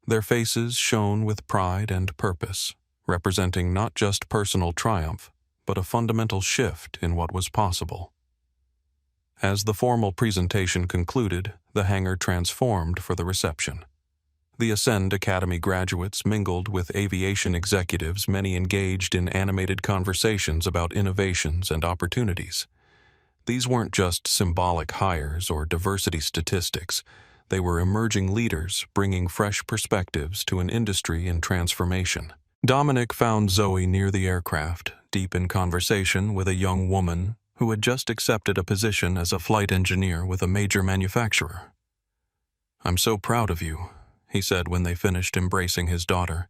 [SPEAKER 1] Their faces shone with pride and purpose, representing not just personal triumph, but a fundamental shift in what was possible. As the formal presentation concluded, the hangar transformed for the reception. The Ascend Academy graduates mingled with aviation executives, many engaged in animated conversations about innovations and opportunities. These weren't just symbolic hires or diversity statistics. They were emerging leaders, bringing fresh perspectives to an industry in transformation. Dominic found Zoe near the aircraft, deep in conversation with a young woman who had just accepted a position as a flight engineer with a major manufacturer. "I'm so proud of you," he said when they finished embracing his daughter.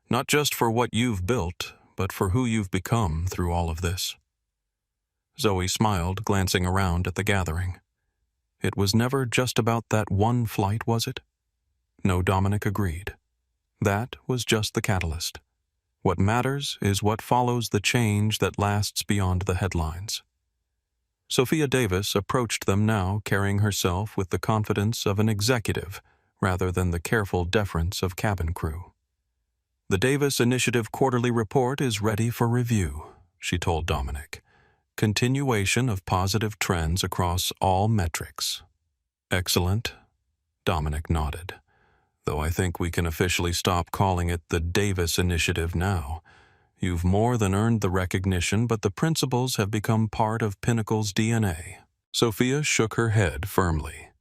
[SPEAKER 1] "Not just for what you've built, but for who you've become through all of this." Zoe smiled, glancing around at the gathering. It was never just about that one flight, was it? No, Dominic agreed. That was just the catalyst. What matters is what follows the change that lasts beyond the headlines. Sophia Davis approached them now, carrying herself with the confidence of an executive rather than the careful deference of cabin crew. "The Davis Initiative quarterly report is ready for review," she told Dominic. "Continuation of positive trends across all metrics." "Excellent," Dominic nodded. "Though I think we can officially stop calling it the Davis Initiative now. You've more than earned the recognition, but the principles have become part of Pinnacle's DNA." Sophia shook her head firmly.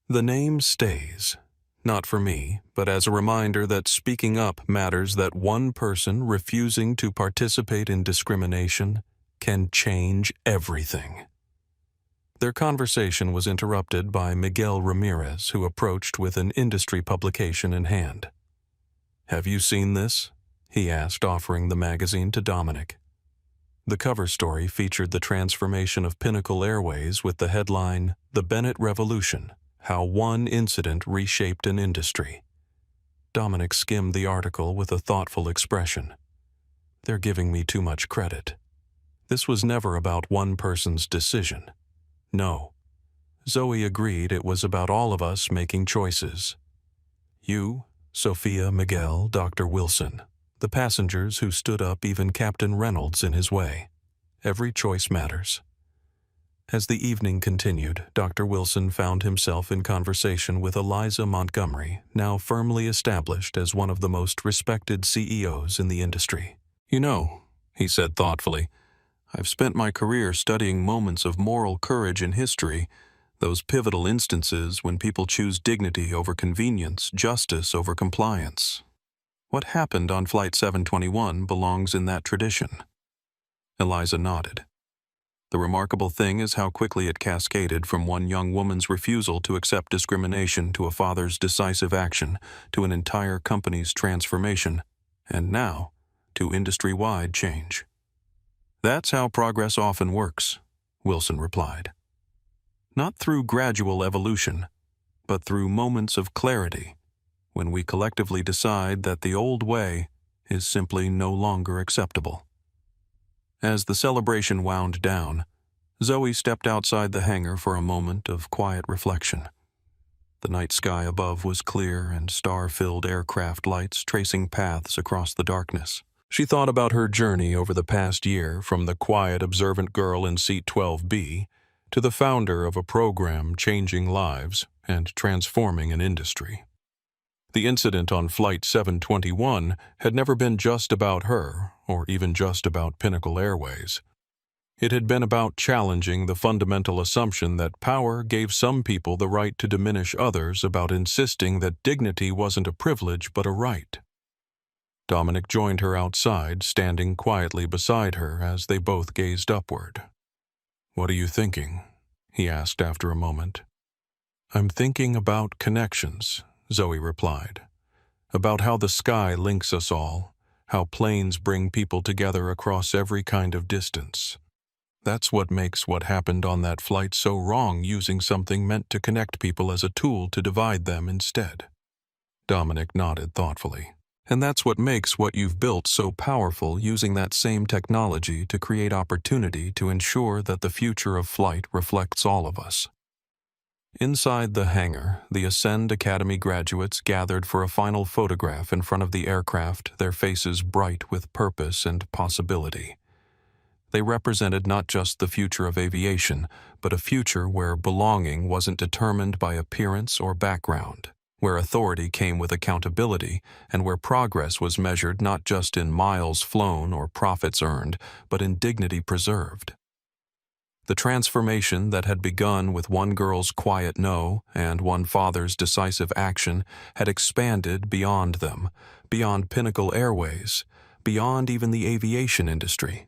[SPEAKER 1] "The name stays, not for me, but as a reminder that speaking up matters, that one person refusing to participate in discrimination can change everything." Their conversation was interrupted by Miguel Ramirez, who approached with an industry publication in hand. "Have you seen this?" he asked, offering the magazine to Dominic. The cover story featured the transformation of Pinnacle Airways with the headline, "The Bennett Revolution: How One Incident Reshaped an Industry." Dominic skimmed the article with a thoughtful expression. "They're giving me too much credit. This was never about one person's decision. No." Zoe agreed it was about all of us making choices. You, Sophia, Miguel, Dr. Wilson, the passengers who stood up, even Captain Reynolds in his way. Every choice matters. As the evening continued, Dr. Wilson found himself in conversation with Eliza Montgomery, now firmly established as one of the most respected CEOs in the industry. "You know," he said thoughtfully, "I've spent my career studying moments of moral courage in history, those pivotal instances when people choose dignity over convenience, justice over compliance. What happened on Flight 721 belongs in that tradition." Eliza nodded. "The remarkable thing is how quickly it cascaded from one young woman's refusal to accept discrimination to a father's decisive action to an entire company's transformation, and now to industry-wide change." "That's how progress often works," Wilson replied. "Not through gradual evolution, but through moments of clarity, when we collectively decide that the old way is simply no longer acceptable. As the celebration wound down, Zoe stepped outside the hangar for a moment of quiet reflection. The night sky above was clear and star-filled aircraft lights tracing paths across the darkness. She thought about her journey over the past year, from the quiet, observant girl in seat 12B to the founder of a program changing lives and transforming an industry. The incident on Flight 721 had never been just about her, or even just about Pinnacle Airways. It had been about challenging the fundamental assumption that power gave some people the right to diminish others, about insisting that dignity wasn't a privilege but a right. Dominic joined her outside, standing quietly beside her as they both gazed upward. "What are you thinking?" he asked after a moment. "I'm thinking about connections," Zoe replied. "About how the sky links us all, how planes bring people together across every kind of distance. That's what makes what happened on that flight so wrong, using something meant to connect people as a tool to divide them instead." Dominic nodded thoughtfully. "And that's what makes what you've built so powerful, using that same technology to create opportunity to ensure that the future of flight reflects all of us." Inside the hangar, the Ascend Academy graduates gathered for a final photograph in front of the aircraft, their faces bright with purpose and possibility. They represented not just the future of aviation, but a future where belonging wasn't determined by appearance or background, where authority came with accountability, and where progress was measured not just in miles flown or profits earned, but in dignity preserved. The transformation that had begun with one girl's quiet no and one father's decisive action had expanded beyond them, beyond Pinnacle Airways, beyond even the aviation industry.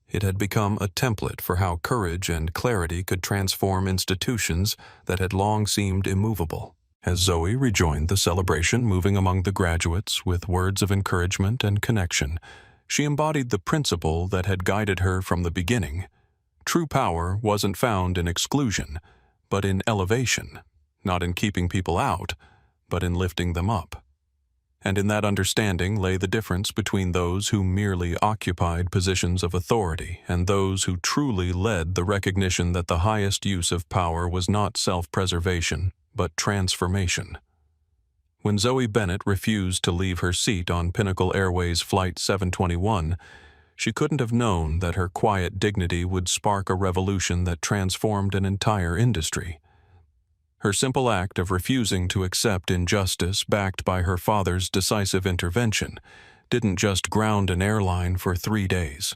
[SPEAKER 1] It had become a template for how courage and clarity could transform institutions that had long seemed immovable. As Zoe rejoined the celebration, moving among the graduates with words of encouragement and connection, she embodied the principle that had guided her from the beginning. True power wasn't found in exclusion, but in elevation, not in keeping people out, but in lifting them up. And in that understanding lay the difference between those who merely occupied positions of authority and those who truly led, the recognition that the highest use of power was not self-preservation, but transformation. When Zoe Bennett refused to leave her seat on Pinnacle Airways Flight 721, she couldn't have known that her quiet dignity would spark a revolution that transformed an entire industry. Her simple act of refusing to accept injustice, backed by her father's decisive intervention, didn't just ground an airline for 3 days.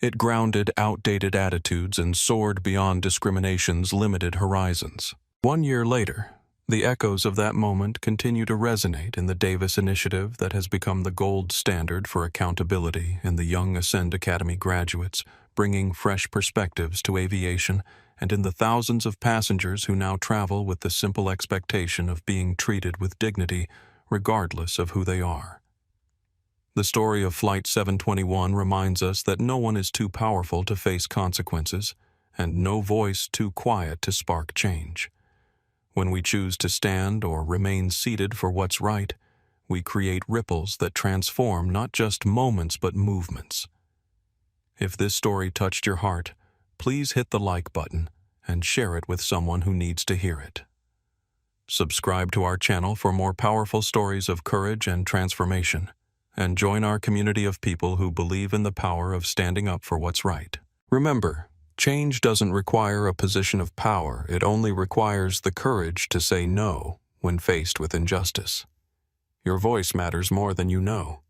[SPEAKER 1] It grounded outdated attitudes and soared beyond discrimination's limited horizons. 1 year later, the echoes of that moment continue to resonate in the Davis Initiative that has become the gold standard for accountability in the young Ascend Academy graduates, bringing fresh perspectives to aviation, and in the thousands of passengers who now travel with the simple expectation of being treated with dignity, regardless of who they are. The story of Flight 721 reminds us that no one is too powerful to face consequences, and no voice too quiet to spark change. When we choose to stand or remain seated for what's right, we create ripples that transform not just moments but movements. If this story touched your heart, please hit the like button and share it with someone who needs to hear it. Subscribe to our channel for more powerful stories of courage and transformation, and join our community of people who believe in the power of standing up for what's right. Remember, change doesn't require a position of power, it only requires the courage to say no when faced with injustice. Your voice matters more than you know.